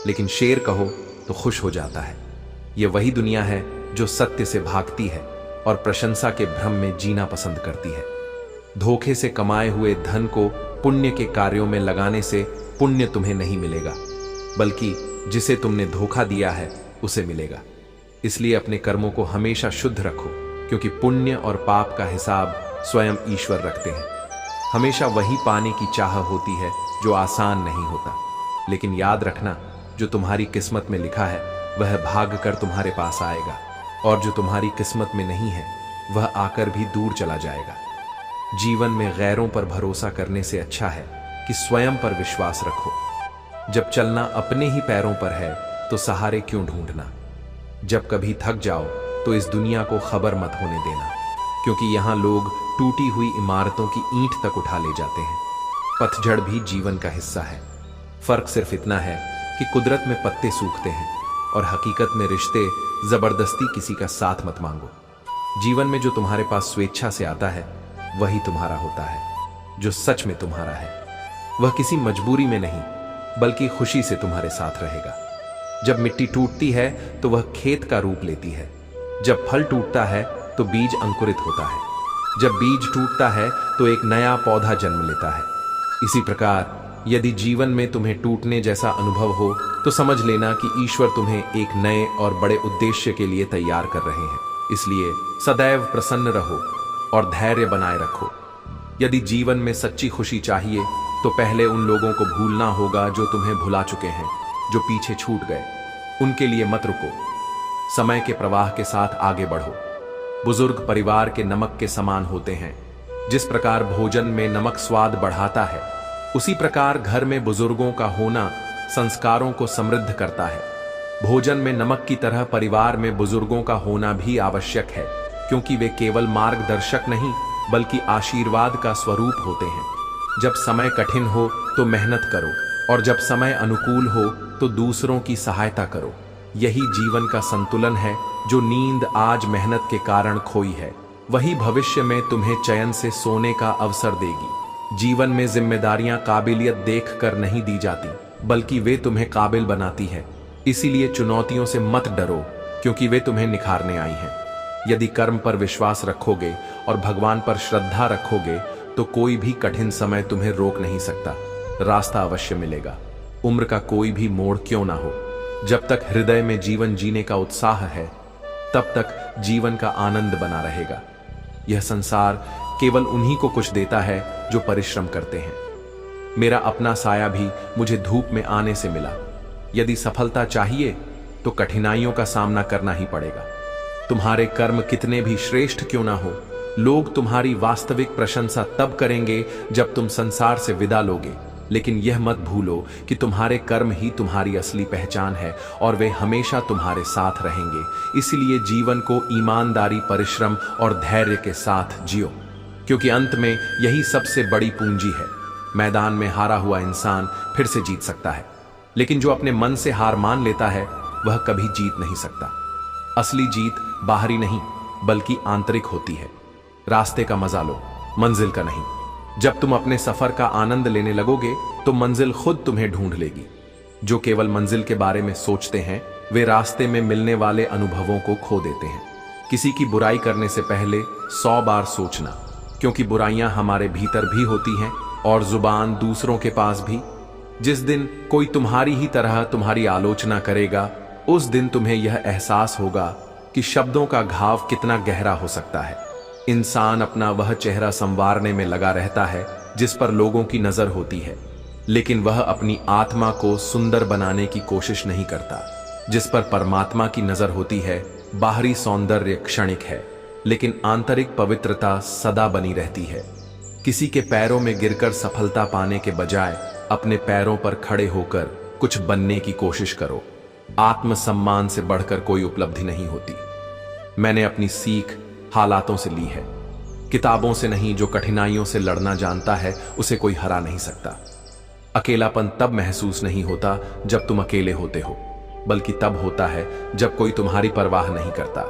लेकिन शेर कहो तो खुश हो जाता है। यह वही दुनिया है जो सत्य से भागती है और प्रशंसा के भ्रम में जीना पसंद करती है। धोखे से कमाए हुए धन को पुण्य के कार्यों में लगाने से पुण्य तुम्हें नहीं मिलेगा, बल्कि जिसे तुमने धोखा दिया है उसे मिलेगा। इसलिए अपने कर्मों को हमेशा शुद्ध रखो, क्योंकि पुण्य और पाप का हिसाब स्वयं ईश्वर रखते हैं। हमेशा वही पाने की चाह होती है जो आसान नहीं होता, लेकिन याद रखना, जो तुम्हारी किस्मत में लिखा है वह भाग कर तुम्हारे पास आएगा, और जो तुम्हारी किस्मत में नहीं है वह आकर भी दूर चला जाएगा। जीवन में गैरों पर भरोसा करने से अच्छा है कि स्वयं पर विश्वास रखो। जब चलना अपने ही पैरों पर है तो सहारे क्यों ढूंढना। जब कभी थक जाओ तो इस दुनिया को खबर मत होने देना। क्योंकि यहाँ लोग टूटी हुई इमारतों की ईंट तक उठा ले जाते हैं। पतझड़ भी जीवन का हिस्सा है। फर्क सिर्फ इतना है कि कुदरत में पत्ते सूखते हैं और हकीकत में रिश्ते जबरदस्ती किसी का साथ मत मांगो। जीवन में जो तुम्हारे पास स्वेच्छा से आता है वही तुम्हारा होता है, जो सच में तुम्हारा है। वह किसी मजबूरी में नहीं बल्कि खुशी से तुम्हारे साथ रहेगा। जब मिट्टी टूटती है तो वह खेत का रूप लेती है। जब फल टूटता है तो बीज अंकुरित होता है। जब बीज टूटता है तो एक नया पौधा जन्म लेता है। इसी प्रकार यदि जीवन में तुम्हें टूटने जैसा अनुभव हो तो समझ लेना कि ईश्वर तुम्हें एक नए और बड़े उद्देश्य के लिए तैयार कर रहे हैं। इसलिए सदैव प्रसन्न रहो और धैर्य बनाए रखो। यदि जीवन में सच्ची खुशी चाहिए तो पहले उन लोगों को भूलना होगा जो तुम्हें भुला चुके हैं, जो पीछे छूट गए। उनके लिए मत रुको, समय के प्रवाह के साथ आगे बढ़ो। बुजुर्ग परिवार के नमक के समान होते हैं। जिस प्रकार भोजन में नमक स्वाद बढ़ाता है, उसी प्रकार घर में बुजुर्गों का होना संस्कारों को समृद्ध करता है। भोजन में नमक की तरह परिवार में बुजुर्गों का होना भी आवश्यक है, क्योंकि वे केवल मार्गदर्शक नहीं बल्कि आशीर्वाद का स्वरूप होते हैं। जब समय कठिन हो तो मेहनत करो और जब समय अनुकूल हो तो दूसरों की सहायता करो। यही जीवन का संतुलन है। जो नींद आज मेहनत के कारण खोई है, वही भविष्य में तुम्हें चैन से सोने का अवसर देगी। जीवन में जिम्मेदारियां काबिलियत देख कर नहीं दी जाती, बल्कि वे तुम्हें काबिल बनाती है। इसीलिए चुनौतियों से मत डरो, क्योंकि वे तुम्हें निखारने आई हैं। यदि कर्म पर विश्वास रखोगे और भगवान पर श्रद्धा रखोगे तो कोई भी कठिन समय तुम्हें रोक नहीं सकता। रास्ता अवश्य मिलेगा, उम्र का कोई भी मोड़ क्यों ना हो। जब तक हृदय में जीवन जीने का उत्साह है, तब तक जीवन का आनंद बना रहेगा। यह संसार केवल उन्हीं को कुछ देता है जो परिश्रम करते हैं। मेरा अपना साया भी मुझे धूप में आने से मिला। यदि सफलता चाहिए तो कठिनाइयों का सामना करना ही पड़ेगा। तुम्हारे कर्म कितने भी श्रेष्ठ क्यों ना हो, लोग तुम्हारी वास्तविक प्रशंसा तब करेंगे जब तुम संसार से विदा लोगे। लेकिन यह मत भूलो कि तुम्हारे कर्म ही तुम्हारी असली पहचान है और वे हमेशा तुम्हारे साथ रहेंगे। इसलिए जीवन को ईमानदारी, परिश्रम और धैर्य के साथ जियो, क्योंकि अंत में यही सबसे बड़ी पूंजी है। मैदान में हारा हुआ इंसान फिर से जीत सकता है, लेकिन जो अपने मन से हार मान लेता है वह कभी जीत नहीं सकता। असली जीत बाहरी नहीं बल्कि आंतरिक होती है। रास्ते का मजा लो, मंजिल का नहीं। जब तुम अपने सफर का आनंद लेने लगोगे तो मंजिल खुद तुम्हें ढूंढ लेगी। जो केवल मंजिल के बारे में सोचते हैं वे रास्ते में मिलने वाले अनुभवों को खो देते हैं। किसी की बुराई करने से पहले 100 बार सोचना, क्योंकि बुराइयां हमारे भीतर भी होती हैं और जुबान दूसरों के पास भी। जिस दिन कोई तुम्हारी ही तरह तुम्हारी आलोचना करेगा, उस दिन तुम्हें यह एहसास होगा कि शब्दों का घाव कितना गहरा हो सकता है। इंसान अपना वह चेहरा संवारने में लगा रहता है जिस पर लोगों की नजर होती है, लेकिन वह अपनी आत्मा को सुंदर बनाने की कोशिश नहीं करता। जिस पर परमात्मा की नजर होती है, बाहरी सौंदर्य क्षणिक है, लेकिन आंतरिक पवित्रता सदा बनी रहती है। किसी के पैरों में गिरकर सफलता पाने के बजाय अपने पैरों पर खड़े होकर कुछ बनने की कोशिश करो। आत्मसम्मान से बढ़कर कोई उपलब्धि नहीं होती। मैंने अपनी सीख हालातों से ली है, किताबों से नहीं। जो कठिनाइयों से लड़ना जानता है उसे कोई हरा नहीं सकता। अकेलापन तब महसूस नहीं होता जब तुम अकेले होते हो, बल्कि तब होता है जब कोई तुम्हारी परवाह नहीं करता।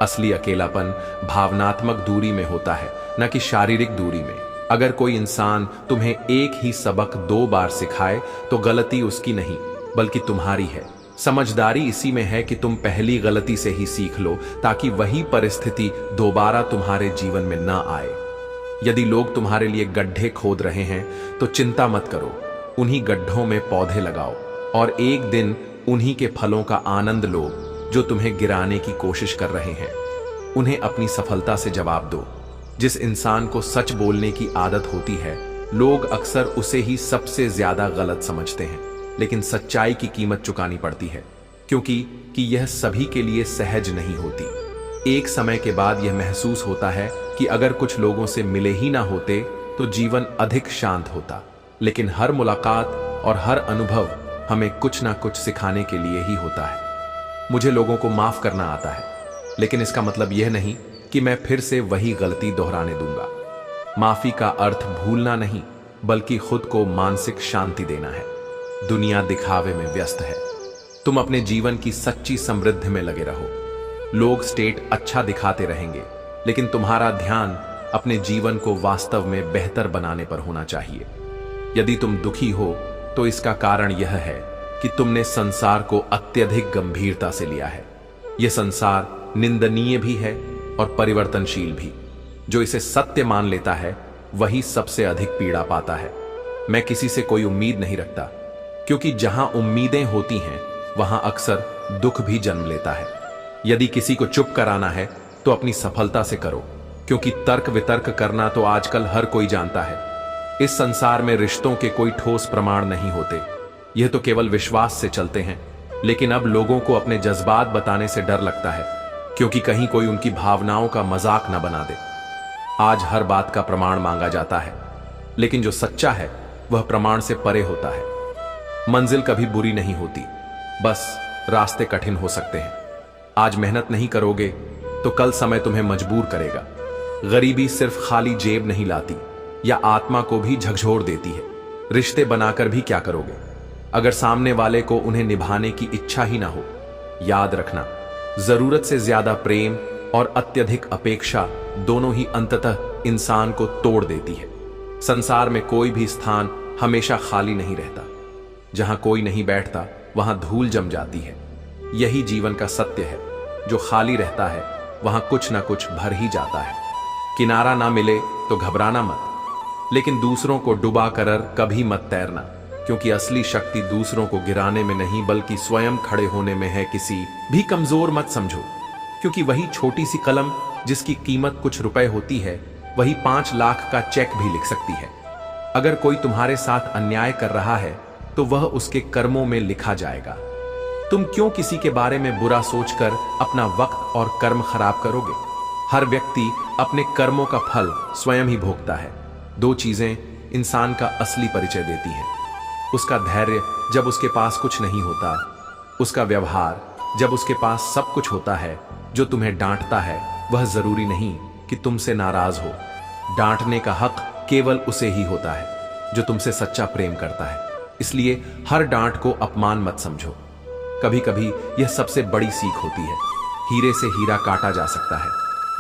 असली अकेलापन भावनात्मक दूरी में होता है, न कि शारीरिक दूरी में। अगर कोई इंसान तुम्हें एक ही सबक 2 बार सिखाए तो गलती उसकी नहीं बल्कि तुम्हारी है। समझदारी इसी में है कि तुम पहली गलती से ही सीख लो, ताकि वही परिस्थिति दोबारा तुम्हारे जीवन में न आए। यदि लोग तुम्हारे लिए गड्ढे खोद रहे हैं तो चिंता मत करो, उन्हीं गड्ढों में पौधे लगाओ और एक दिन उन्हीं के फलों का आनंद लो जो तुम्हें गिराने की कोशिश कर रहे हैं। उन्हें अपनी सफलता से जवाब दो। जिस इंसान को सच बोलने की आदत होती है, लोग अक्सर उसे ही सबसे ज्यादा गलत समझते हैं, लेकिन सच्चाई की कीमत चुकानी पड़ती है, क्योंकि यह सभी के लिए सहज नहीं होती। एक समय के बाद यह महसूस होता है कि अगर कुछ लोगों से मिले ही ना होते तो जीवन अधिक शांत होता। लेकिन हर मुलाकात और हर अनुभव हमें कुछ ना कुछ सिखाने के लिए ही होता है। मुझे लोगों को माफ करना आता है, लेकिन इसका मतलब यह नहीं कि मैं फिर से वही गलती दोहराने दूंगा। माफी का अर्थ भूलना नहीं, बल्कि खुद को मानसिक शांति देना है। दुनिया दिखावे में व्यस्त है, तुम अपने जीवन की सच्ची समृद्धि में लगे रहो। लोग स्टेट अच्छा दिखाते रहेंगे, लेकिन तुम्हारा ध्यान अपने जीवन को वास्तव में बेहतर बनाने पर होना चाहिए। यदि तुम दुखी हो तो इसका कारण यह है कि तुमने संसार को अत्यधिक गंभीरता से लिया है। यह संसार निंदनीय भी है और परिवर्तनशील भी। जो इसे सत्य मान लेता है वही सबसे अधिक पीड़ा पाता है। मैं किसी से कोई उम्मीद नहीं रखता, क्योंकि जहां उम्मीदें होती हैं वहां अक्सर दुख भी जन्म लेता है। यदि किसी को चुप कराना है तो अपनी सफलता से करो, क्योंकि तर्क वितर्क करना तो आजकल हर कोई जानता है। इस संसार में रिश्तों के कोई ठोस प्रमाण नहीं होते, यह तो केवल विश्वास से चलते हैं। लेकिन अब लोगों को अपने जज्बात बताने से डर लगता है, क्योंकि कहीं कोई उनकी भावनाओं का मजाक न बना दे। आज हर बात का प्रमाण मांगा जाता है, लेकिन जो सच्चा है वह प्रमाण से परे होता है। मंजिल कभी बुरी नहीं होती, बस रास्ते कठिन हो सकते हैं। आज मेहनत नहीं करोगे तो कल समय तुम्हें मजबूर करेगा। गरीबी सिर्फ खाली जेब नहीं लाती, या आत्मा को भी झकझोर देती है। रिश्ते बनाकर भी क्या करोगे अगर सामने वाले को उन्हें निभाने की इच्छा ही ना हो। याद रखना, जरूरत से ज्यादा प्रेम और अत्यधिक अपेक्षा दोनों ही अंततः इंसान को तोड़ देती है। संसार में कोई भी स्थान हमेशा खाली नहीं रहता। जहां कोई नहीं बैठता वहां धूल जम जाती है। यही जीवन का सत्य है। जो खाली रहता है वहां कुछ ना कुछ भर ही जाता है। किनारा ना मिले तो घबराना मत, लेकिन दूसरों को डुबा कर कभी मत तैरना, क्योंकि असली शक्ति दूसरों को गिराने में नहीं बल्कि स्वयं खड़े होने में है। किसी भी कमजोर मत समझो, क्योंकि वही छोटी सी कलम जिसकी कीमत कुछ रुपए होती है, वही 5 लाख का चेक भी लिख सकती है। अगर कोई तुम्हारे साथ अन्याय कर रहा है तो वह उसके कर्मों में लिखा जाएगा। तुम क्यों किसी के बारे में बुरा सोचकर अपना वक्त और कर्म खराब करोगे? हर व्यक्ति अपने कर्मों का फल स्वयं ही भोगता है। 2 चीजें इंसान का असली परिचय देती हैं, उसका धैर्य जब उसके पास कुछ नहीं होता, उसका व्यवहार जब उसके पास सब कुछ होता है। जो तुम्हें डांटता है वह जरूरी नहीं कि तुमसे नाराज हो। डांटने का हक केवल उसे ही होता है जो तुमसे सच्चा प्रेम करता है। इसलिए हर डांट को अपमान मत समझो। कभी कभी यह सबसे बड़ी सीख होती है। हीरे से हीरा काटा जा सकता है,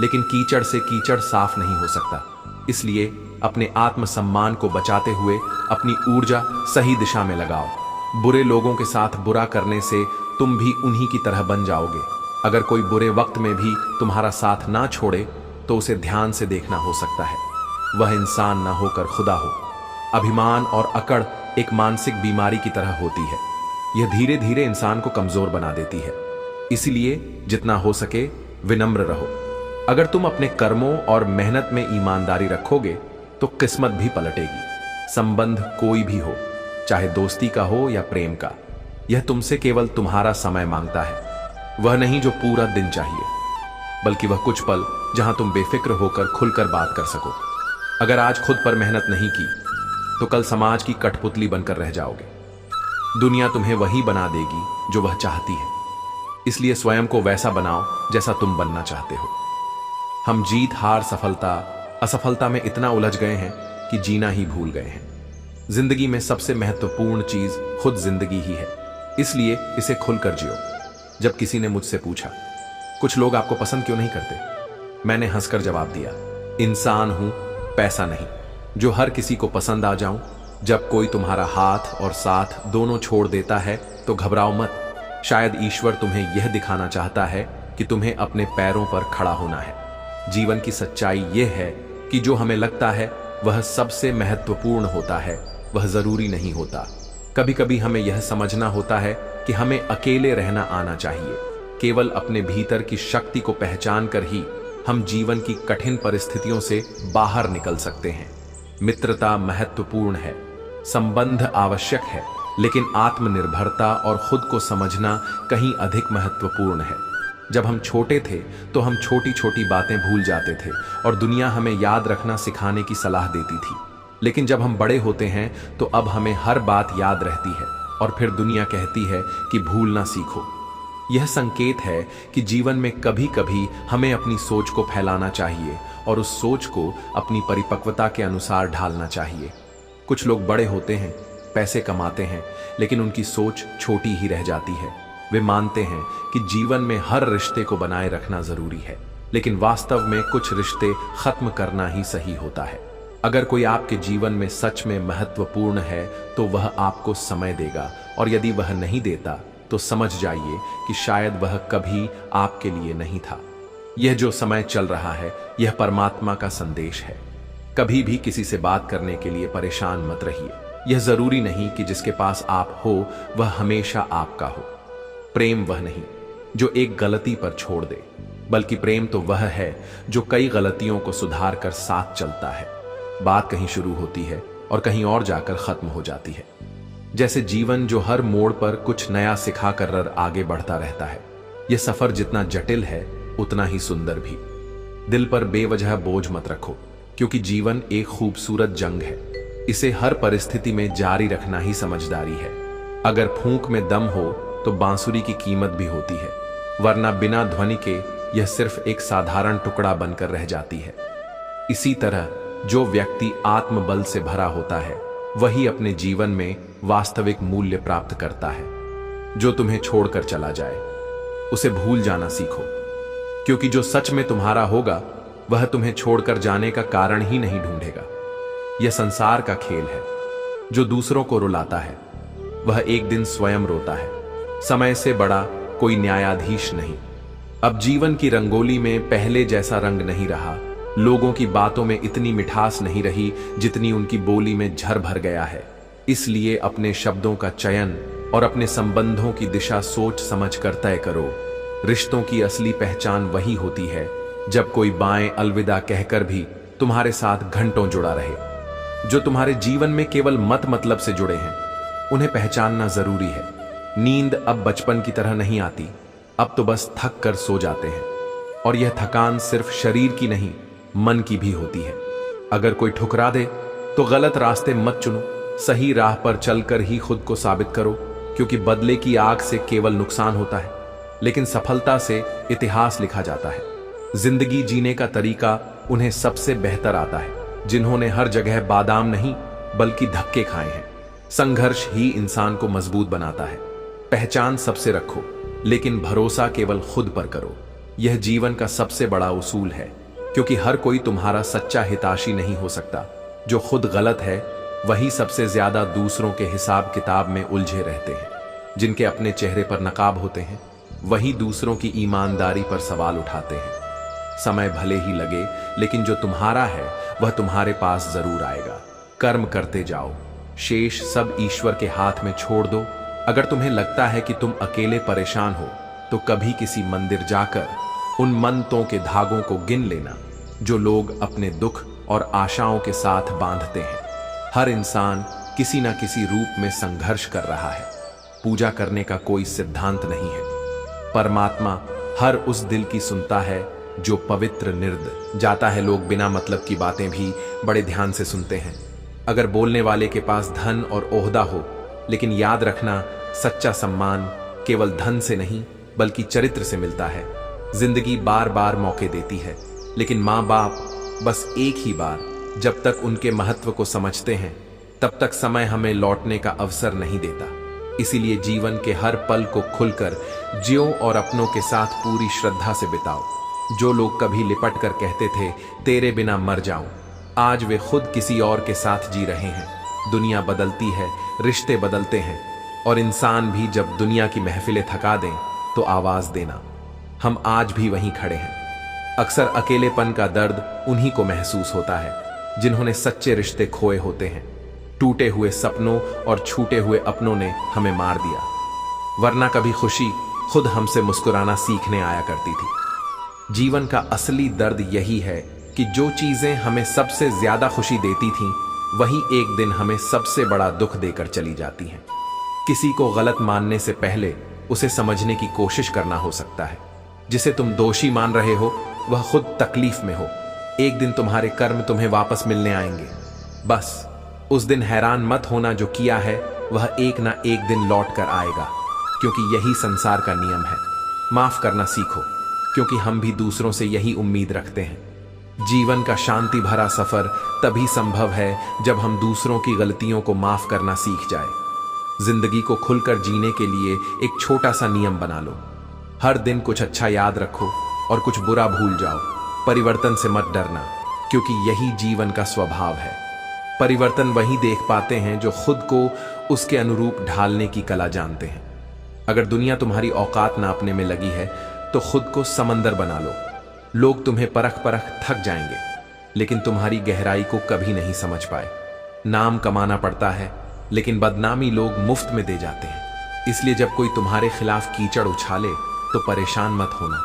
लेकिन कीचड़ से कीचड़ साफ नहीं हो सकता। इसलिए अपने आत्मसम्मान को बचाते हुए अपनी ऊर्जा सही दिशा में लगाओ। बुरे लोगों के साथ बुरा करने से तुम भी उन्हीं की तरह बन जाओगे। अगर कोई बुरे वक्त में भी तुम्हारा साथ ना छोड़े तो उसे ध्यान से देखना हो सकता है वह इंसान ना होकर खुदा हो। अभिमान और अकड़ एक मानसिक बीमारी की तरह होती है। यह धीरे धीरे इंसान को कमजोर बना देती है। इसलिए जितना हो सके विनम्र रहो। अगर तुम अपने कर्मों और मेहनत में ईमानदारी रखोगे तो किस्मत भी पलटेगी। संबंध कोई भी हो, चाहे दोस्ती का हो या प्रेम का, यह तुमसे केवल तुम्हारा समय मांगता है। वह नहीं जो पूरा दिन चाहिए, बल्कि वह कुछ पल जहां तुम बेफिक्र होकर खुलकर बात कर सको। अगर आज खुद पर मेहनत नहीं की तो कल समाज की कठपुतली बनकर रह जाओगे। दुनिया तुम्हें वही बना देगी जो वह चाहती है। इसलिए स्वयं को वैसा बनाओ जैसा तुम बनना चाहते हो। हम जीत हार सफलता असफलता में इतना उलझ गए हैं कि जीना ही भूल गए हैं। जिंदगी में सबसे महत्वपूर्ण चीज खुद जिंदगी ही है, इसलिए इसे खुलकर जियो। जब किसी ने मुझसे पूछा, कुछ लोग आपको पसंद क्यों नहीं करते, मैंने हंसकर जवाब दिया, इंसान हूं, पैसा नहीं, जो हर किसी को पसंद आ जाऊं। जब कोई तुम्हारा हाथ और साथ दोनों छोड़ देता है तो घबराओ मत। शायद ईश्वर तुम्हें यह दिखाना चाहता है कि तुम्हें अपने पैरों पर खड़ा होना है। जीवन की सच्चाई यह है कि जो हमें लगता है वह सबसे महत्वपूर्ण होता है, वह जरूरी नहीं होता। कभी कभी हमें यह समझना होता है कि हमें अकेले रहना आना चाहिए। केवल अपने भीतर की शक्ति को पहचान कर ही हम जीवन की कठिन परिस्थितियों से बाहर निकल सकते हैं। मित्रता महत्वपूर्ण है, संबंध आवश्यक है, लेकिन आत्मनिर्भरता और खुद को समझना कहीं अधिक महत्वपूर्ण है। जब हम छोटे थे तो हम छोटी छोटी बातें भूल जाते थे और दुनिया हमें याद रखना सिखाने की सलाह देती थी। लेकिन जब हम बड़े होते हैं तो अब हमें हर बात याद रहती है और फिर दुनिया कहती है कि भूलना सीखो। यह संकेत है कि जीवन में कभी कभी हमें अपनी सोच को फैलाना चाहिए और उस सोच को अपनी परिपक्वता के अनुसार ढालना चाहिए। कुछ लोग बड़े होते हैं, पैसे कमाते हैं, लेकिन उनकी सोच छोटी ही रह जाती है। वे मानते हैं कि जीवन में हर रिश्ते को बनाए रखना जरूरी है, लेकिन वास्तव में कुछ रिश्ते खत्म करना ही सही होता है। अगर कोई आपके जीवन में सच में महत्वपूर्ण है तो वह आपको समय देगा, और यदि वह नहीं देता तो समझ जाइए कि शायद वह कभी आपके लिए नहीं था। यह जो समय चल रहा है, यह परमात्मा का संदेश है। कभी भी किसी से बात करने के लिए परेशान मत रहिए। यह जरूरी नहीं कि जिसके पास आप हो वह हमेशा आपका हो। प्रेम वह नहीं जो एक गलती पर छोड़ दे, बल्कि प्रेम तो वह है जो कई गलतियों को सुधार कर साथ चलता है। बात कहीं शुरू होती है और कहीं और जाकर खत्म हो जाती है। जैसे जीवन जो हर मोड़ पर कुछ नया सिखा कर आगे बढ़ता रहता है। यह सफर जितना जटिल है उतना ही सुंदर भी। दिल पर बेवजह बोझ मत रखो, क्योंकि जीवन एक खूबसूरत जंग है। इसे हर परिस्थिति में जारी रखना ही समझदारी है। अगर फूंक में दम हो तो बांसुरी की कीमत भी होती है, वरना बिना ध्वनि के यह सिर्फ एक साधारण टुकड़ा बनकर रह जाती है। इसी तरह जो व्यक्ति आत्मबल से भरा होता है वही अपने जीवन में वास्तविक मूल्य प्राप्त करता है। जो तुम्हें छोड़कर चला जाए उसे भूल जाना सीखो, क्योंकि जो सच में तुम्हारा होगा वह तुम्हें छोड़कर जाने का कारण ही नहीं ढूंढेगा। यह संसार का खेल है। जो दूसरों को रुलाता है वह एक दिन स्वयं रोता है। समय से बड़ा कोई न्यायाधीश नहीं। अब जीवन की रंगोली में पहले जैसा रंग नहीं रहा। लोगों की बातों में इतनी मिठास नहीं रही जितनी उनकी बोली में झर भर गया है। इसलिए अपने शब्दों का चयन और अपने संबंधों की दिशा सोच समझ कर तय करो। रिश्तों की असली पहचान वही होती है जब कोई बाएं अलविदा कहकर भी तुम्हारे साथ घंटों जुड़ा रहे। जो तुम्हारे जीवन में केवल मतलब से जुड़े हैं उन्हें पहचानना जरूरी है। नींद अब बचपन की तरह नहीं आती, अब तो बस थक कर सो जाते हैं। और यह थकान सिर्फ शरीर की नहीं, मन की भी होती है। अगर कोई ठुकरा दे तो गलत रास्ते मत चुनो, सही राह पर चलकर ही खुद को साबित करो, क्योंकि बदले की आग से केवल नुकसान होता है, लेकिन सफलता से इतिहास लिखा जाता है। जिंदगी जीने का तरीका उन्हें सबसे बेहतर आता है जिन्होंने हर जगह बादाम नहीं बल्कि धक्के खाए हैं। संघर्ष ही इंसान को मजबूत बनाता है। पहचान सबसे रखो, लेकिन भरोसा केवल खुद पर करो। यह जीवन का सबसे बड़ा उसूल है, क्योंकि हर कोई तुम्हारा सच्चा हितैषी नहीं हो सकता। जो खुद गलत है वही सबसे ज्यादा दूसरों के हिसाब किताब में उलझे रहते हैं। जिनके अपने चेहरे पर नकाब होते हैं वही दूसरों की ईमानदारी पर सवाल उठाते हैं। समय भले ही लगे, लेकिन जो तुम्हारा है वह तुम्हारे पास जरूर आएगा। कर्म करते जाओ, शेष सब ईश्वर के हाथ में छोड़ दो। अगर तुम्हें लगता है कि तुम अकेले परेशान हो तो कभी किसी मंदिर जाकर उन मन्नतों के धागों को गिन लेना जो लोग अपने दुख और आशाओं के साथ बांधते हैं। हर इंसान किसी न किसी रूप में संघर्ष कर रहा है। पूजा करने का कोई सिद्धांत नहीं है। परमात्मा हर उस दिल की सुनता है जो पवित्र निर्द जाता है। लोग बिना मतलब की बातें भी बड़े ध्यान से सुनते हैं। अगर बोलने वाले के पास धन और ओहदा हो, लेकिन याद रखना, सच्चा सम्मान केवल धन से नहीं बल्कि चरित्र से मिलता है। जिंदगी बार बार मौके देती है, लेकिन माँ बाप बस एक ही बार। जब तक उनके महत्व को समझते हैं तब तक समय हमें लौटने का अवसर नहीं देता। इसीलिए जीवन के हर पल को खुलकर जियो और अपनों के साथ पूरी श्रद्धा से बिताओ। जो लोग कभी लिपट कर कहते थे तेरे बिना मर जाऊं, आज वे खुद किसी और के साथ जी रहे हैं। दुनिया बदलती है, रिश्ते बदलते हैं, और इंसान भी जब दुनिया की महफिलें थका दें तो आवाज देना। हम आज भी वहीं खड़े हैं। अक्सर अकेलेपन का दर्द उन्हीं को महसूस होता है जिन्होंने सच्चे रिश्ते खोए होते हैं। टूटे हुए सपनों और छूटे हुए अपनों ने हमें मार दिया, वरना कभी खुशी खुद हमसे मुस्कुराना सीखने आया करती थी। जीवन का असली दर्द यही है कि जो चीजें हमें सबसे ज्यादा खुशी देती थीं, वही एक दिन हमें सबसे बड़ा दुख देकर चली जाती हैं। किसी को गलत मानने से पहले उसे समझने की कोशिश करना हो सकता है। जिसे तुम दोषी मान रहे हो वह खुद तकलीफ में हो। एक दिन तुम्हारे कर्म तुम्हें वापस मिलने आएंगे। बस उस दिन हैरान मत होना, जो किया है वह एक ना एक दिन लौट कर आएगा, क्योंकि यही संसार का नियम है। माफ करना सीखो, क्योंकि हम भी दूसरों से यही उम्मीद रखते हैं। जीवन का शांति भरा सफर तभी संभव है जब हम दूसरों की गलतियों को माफ करना सीख जाए। जिंदगी को खुलकर जीने के लिए एक छोटा सा नियम बना लो। हर दिन कुछ अच्छा याद रखो और कुछ बुरा भूल जाओ। परिवर्तन से मत डरना, क्योंकि यही जीवन का स्वभाव है। परिवर्तन वही देख पाते हैं जो खुद को उसके अनुरूप ढालने की कला जानते हैं। अगर दुनिया तुम्हारी औकात नापने में लगी है तो खुद को समंदर बना लो। लोग तुम्हें परख परख थक जाएंगे, लेकिन तुम्हारी गहराई को कभी नहीं समझ पाए। नाम कमाना पड़ता है, लेकिन बदनामी लोग मुफ्त में दे जाते हैं। इसलिए जब कोई तुम्हारे खिलाफ कीचड़ उछाले तो परेशान मत होना।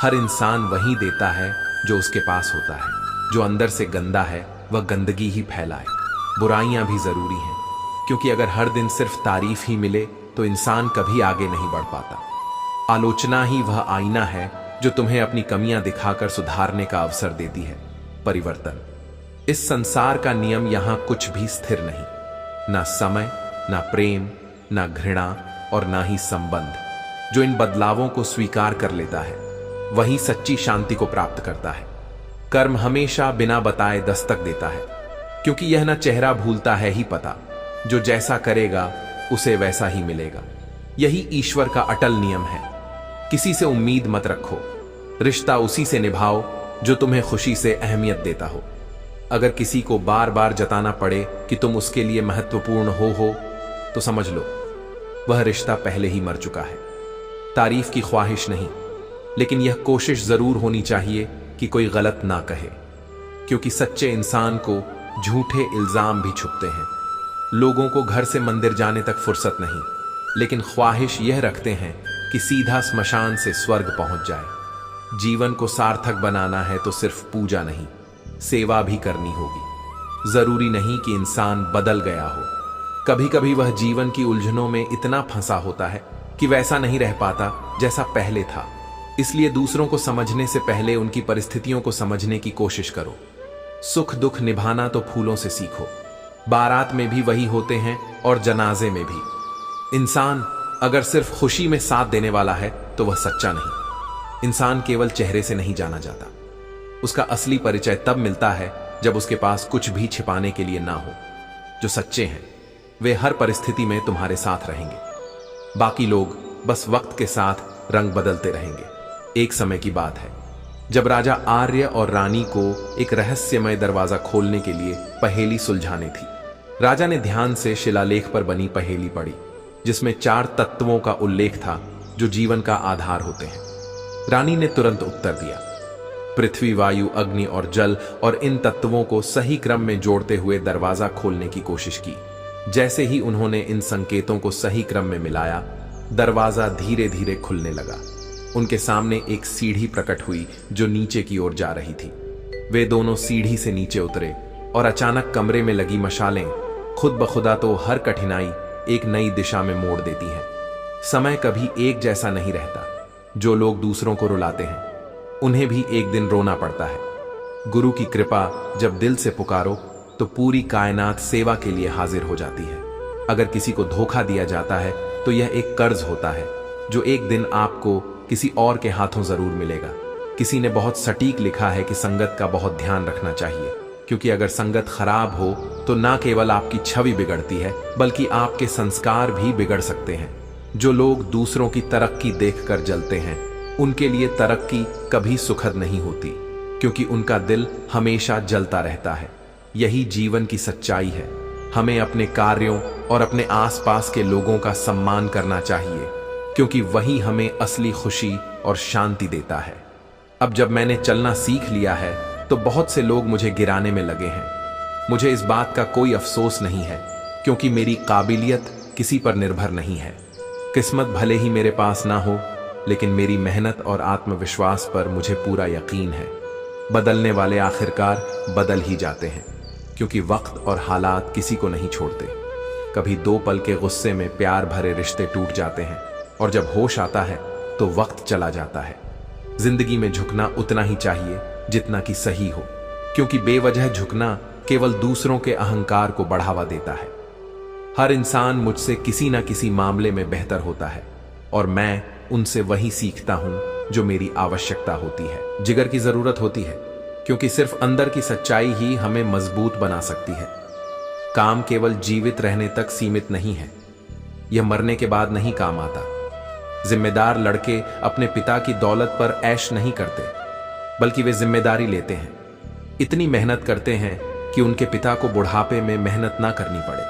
हर इंसान वही देता है जो उसके पास होता है। जो अंदर से गंदा है वह गंदगी ही फैलाए। बुराइयां भी जरूरी हैं, क्योंकि अगर हर दिन सिर्फ तारीफ ही मिले तो इंसान कभी आगे नहीं बढ़ पाता। आलोचना ही वह आईना है जो तुम्हें अपनी कमियां दिखाकर सुधारने का अवसर देती है। परिवर्तन, इस संसार का नियम यहां कुछ भी स्थिर नहीं। ना समय, ना प्रेम, ना घृणा और ना ही संबंध। जो इन बदलावों को स्वीकार कर लेता है वही सच्ची शांति को प्राप्त करता है। कर्म हमेशा बिना बताए दस्तक देता है, क्योंकि यह न चेहरा भूलता है ही पता। जो जैसा करेगा उसे वैसा ही मिलेगा। यही ईश्वर का अटल नियम है। किसी से उम्मीद मत रखो। रिश्ता उसी से निभाओ जो तुम्हें खुशी से अहमियत देता हो। अगर किसी को बार बार जताना पड़े कि तुम उसके लिए महत्वपूर्ण हो तो समझ लो वह रिश्ता पहले ही मर चुका है। तारीफ की ख्वाहिश नहीं, लेकिन यह कोशिश जरूर होनी चाहिए कि कोई गलत ना कहे, क्योंकि सच्चे इंसान को झूठे इल्जाम भी छुपते हैं। लोगों को घर से मंदिर जाने तक फुर्सत नहीं, लेकिन ख्वाहिश यह रखते हैं कि सीधा स्मशान से स्वर्ग पहुंच जाए। जीवन को सार्थक बनाना है तो सिर्फ पूजा नहीं, सेवा भी करनी होगी। जरूरी नहीं कि इंसान बदल गया हो। कभी कभी वह जीवन की उलझनों में इतना फंसा होता है कि वैसा नहीं रह पाता जैसा पहले था। इसलिए दूसरों को समझने से पहले उनकी परिस्थितियों को समझने की कोशिश करो। सुख दुख निभाना तो फूलों से सीखो। बारात में भी वही होते हैं और जनाजे में भी। इंसान अगर सिर्फ खुशी में साथ देने वाला है तो वह सच्चा नहीं। इंसान केवल चेहरे से नहीं जाना जाता। उसका असली परिचय तब मिलता है जब उसके पास कुछ भी छिपाने के लिए ना हो। जो सच्चे हैं वे हर परिस्थिति में तुम्हारे साथ रहेंगे। बाकी लोग बस वक्त के साथ रंग बदलते रहेंगे। एक समय की बात है जब राजा आर्य और रानी को एक रहस्यमय दरवाजा खोलने के लिए पहेली सुलझानी थी। राजा ने ध्यान से शिलालेख पर बनी पहेली पढ़ी, जिसमें 4 तत्वों का उल्लेख था जो जीवन का आधार होते हैं। रानी ने तुरंत उत्तर दिया। पृथ्वी, वायु, अग्नि और जल, और इन तत्वों को सही क्रम में जोड़ते हुए दरवाजा खोलने की कोशिश की। जैसे ही उन्होंने इन संकेतों को सही क्रम में मिलाया, दरवाजा धीरे धीरे खुलने लगा। उनके सामने एक सीढ़ी प्रकट हुई जो नीचे की ओर जा रही थी। वे दोनों सीढ़ी से नीचे उतरे और अचानक कमरे में लगी मशालें खुद बखुदा तो हर कठिनाई एक नई दिशा में मोड़ देती हैं। समय कभी एक जैसा नहीं रहता। जो लोग दूसरों को रुलाते हैं उन्हें भी एक दिन रोना पड़ता है। गुरु की कृपा जब दिल से पुकारो तो पूरी कायनात सेवा के लिए हाजिर हो जाती है। अगर किसी को धोखा दिया जाता है तो यह एक कर्ज होता है जो एक दिन आपको किसी और के हाथों जरूर मिलेगा। किसी ने बहुत सटीक लिखा है कि संगत का बहुत ध्यान रखना चाहिए, क्योंकि अगर संगत खराब हो तो ना केवल आपकी छवि बिगड़ती है बल्कि आपके संस्कार भी बिगड़ सकते हैं। जो लोग दूसरों की तरक्की देखकर जलते हैं उनके लिए तरक्की कभी सुखद नहीं होती, क्योंकि उनका दिल हमेशा जलता रहता है। यही जीवन की सच्चाई है। हमें अपने कार्यों और अपने आसपास के लोगों का सम्मान करना चाहिए, क्योंकि वही हमें असली खुशी और शांति देता है। अब जब मैंने चलना सीख लिया है तो बहुत से लोग मुझे गिराने में लगे हैं। मुझे इस बात का कोई अफसोस नहीं है, क्योंकि मेरी काबिलियत किसी पर निर्भर नहीं है। किस्मत भले ही मेरे पास ना हो, लेकिन मेरी मेहनत और आत्मविश्वास पर मुझे पूरा यकीन है। बदलने वाले आखिरकार बदल ही जाते हैं, क्योंकि वक्त और हालात किसी को नहीं छोड़ते। कभी 2 पल के गुस्से में प्यार भरे रिश्ते टूट जाते हैं, और जब होश आता है तो वक्त चला जाता है। जिंदगी में झुकना उतना ही चाहिए जितना कि सही हो, क्योंकि बेवजह झुकना केवल दूसरों के अहंकार को बढ़ावा देता है। हर इंसान मुझसे किसी न किसी मामले में बेहतर होता है, और मैं उनसे वही सीखता हूं जो मेरी आवश्यकता होती है। जिगर की जरूरत होती है, क्योंकि सिर्फ अंदर की सच्चाई ही हमें मजबूत बना सकती है। काम केवल जीवित रहने तक सीमित नहीं है, यह मरने के बाद नहीं काम आता। जिम्मेदार लड़के अपने पिता की दौलत पर ऐश नहीं करते, बल्कि वे जिम्मेदारी लेते हैं। इतनी मेहनत करते हैं कि उनके पिता को बुढ़ापे में मेहनत ना करनी पड़े।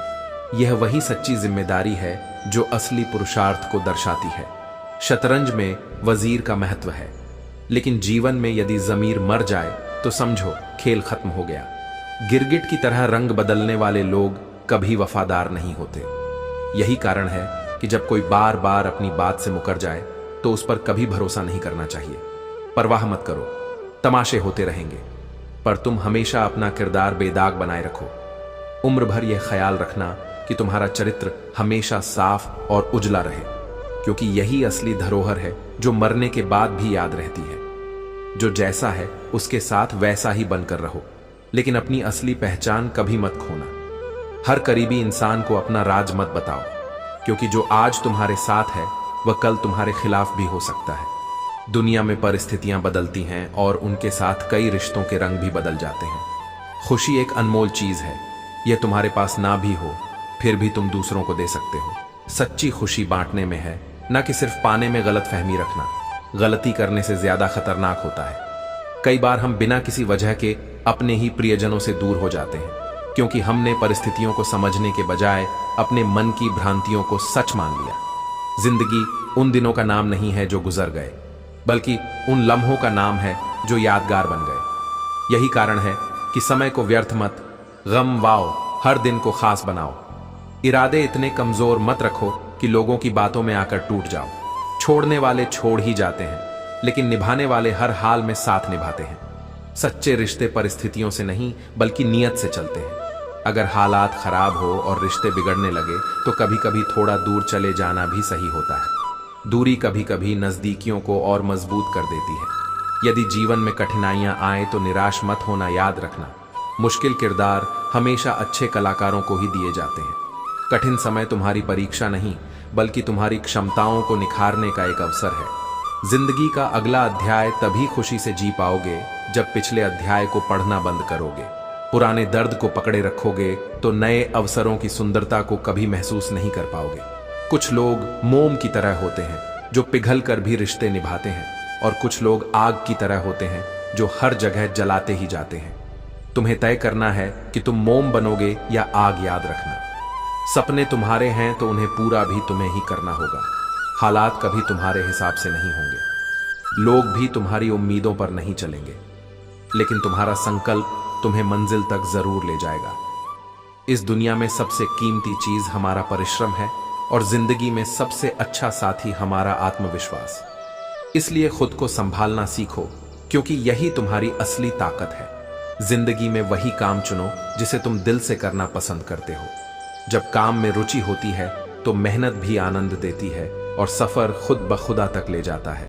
यह वही सच्ची जिम्मेदारी है जो असली पुरुषार्थ को दर्शाती है। शतरंज में वजीर का महत्व है, लेकिन जीवन में यदि जमीर मर जाए तो समझो खेल खत्म हो गया। गिरगिट की तरह रंग बदलने वाले लोग कभी वफादार नहीं होते। यही कारण है कि जब कोई बार बार अपनी बात से मुकर जाए तो उस पर कभी भरोसा नहीं करना चाहिए। परवाह मत करो, तमाशे होते रहेंगे, पर तुम हमेशा अपना किरदार बेदाग बनाए रखो। उम्र भर यह ख्याल रखना कि तुम्हारा चरित्र हमेशा साफ और उजला रहे, क्योंकि यही असली धरोहर है जो मरने के बाद भी याद रहती है। जो जैसा है उसके साथ वैसा ही बनकर रहो, लेकिन अपनी असली पहचान कभी मत खोना। हर करीबी इंसान को अपना राज मत बताओ, क्योंकि जो आज तुम्हारे साथ है वह कल तुम्हारे खिलाफ भी हो सकता है। दुनिया में परिस्थितियां बदलती हैं और उनके साथ कई रिश्तों के रंग भी बदल जाते हैं। खुशी एक अनमोल चीज है, यह तुम्हारे पास ना भी हो फिर भी तुम दूसरों को दे सकते हो। सच्ची खुशी बांटने में है, न कि सिर्फ पाने में गलतफहमी रखना। गलती करने से ज्यादा खतरनाक होता है। कई बार हम बिना किसी वजह के अपने ही प्रियजनों से दूर हो जाते हैं, क्योंकि हमने परिस्थितियों को समझने के बजाय अपने मन की भ्रांतियों को सच मान लिया। जिंदगी उन दिनों का नाम नहीं है जो गुजर गए, बल्कि उन लम्हों का नाम है जो यादगार बन गए। यही कारण है कि समय को व्यर्थ मत गम वाओ, हर दिन को खास बनाओ। इरादे इतने कमजोर मत रखो कि लोगों की बातों में आकर टूट जाओ। छोड़ने वाले छोड़ ही जाते हैं, लेकिन निभाने वाले हर हाल में साथ निभाते हैं। सच्चे रिश्ते परिस्थितियों से नहीं बल्कि नियत से चलते हैं। अगर हालात खराब हो और रिश्ते बिगड़ने लगे तो कभी कभी थोड़ा दूर चले जाना भी सही होता है। दूरी कभी कभी नजदीकियों को और मजबूत कर देती है। यदि जीवन में कठिनाइयां आए तो निराश मत होना याद रखना। मुश्किल किरदार हमेशा अच्छे कलाकारों को ही दिए जाते हैं। कठिन समय तुम्हारी परीक्षा नहीं बल्कि तुम्हारी क्षमताओं को निखारने का एक अवसर है। जिंदगी का अगला अध्याय तभी खुशी से जी पाओगे जब पिछले अध्याय को पढ़ना बंद करोगे। पुराने दर्द को पकड़े रखोगे तो नए अवसरों की सुंदरता को कभी महसूस नहीं कर पाओगे। कुछ लोग मोम की तरह होते हैं जो पिघल कर भी रिश्ते निभाते हैं, और कुछ लोग आग की तरह होते हैं जो हर जगह जलाते ही जाते हैं। तुम्हें तय करना है कि तुम मोम बनोगे या आग। याद रखना, सपने तुम्हारे हैं तो उन्हें पूरा भी तुम्हें ही करना होगा। हालात कभी तुम्हारे हिसाब से नहीं होंगे, लोग भी तुम्हारी उम्मीदों पर नहीं चलेंगे, लेकिन तुम्हारा संकल्प तुम्हें मंजिल तक जरूर ले जाएगा। इस दुनिया में सबसे कीमती चीज हमारा परिश्रम है, और जिंदगी में सबसे अच्छा साथी हमारा आत्मविश्वास। इसलिए खुद को संभालना सीखो, क्योंकि यही तुम्हारी असली ताकत है। जिंदगी में वही काम चुनो जिसे तुम दिल से करना पसंद करते हो। जब काम में रुचि होती है तो मेहनत भी आनंद देती है और सफर खुद ब खुदा तक ले जाता है।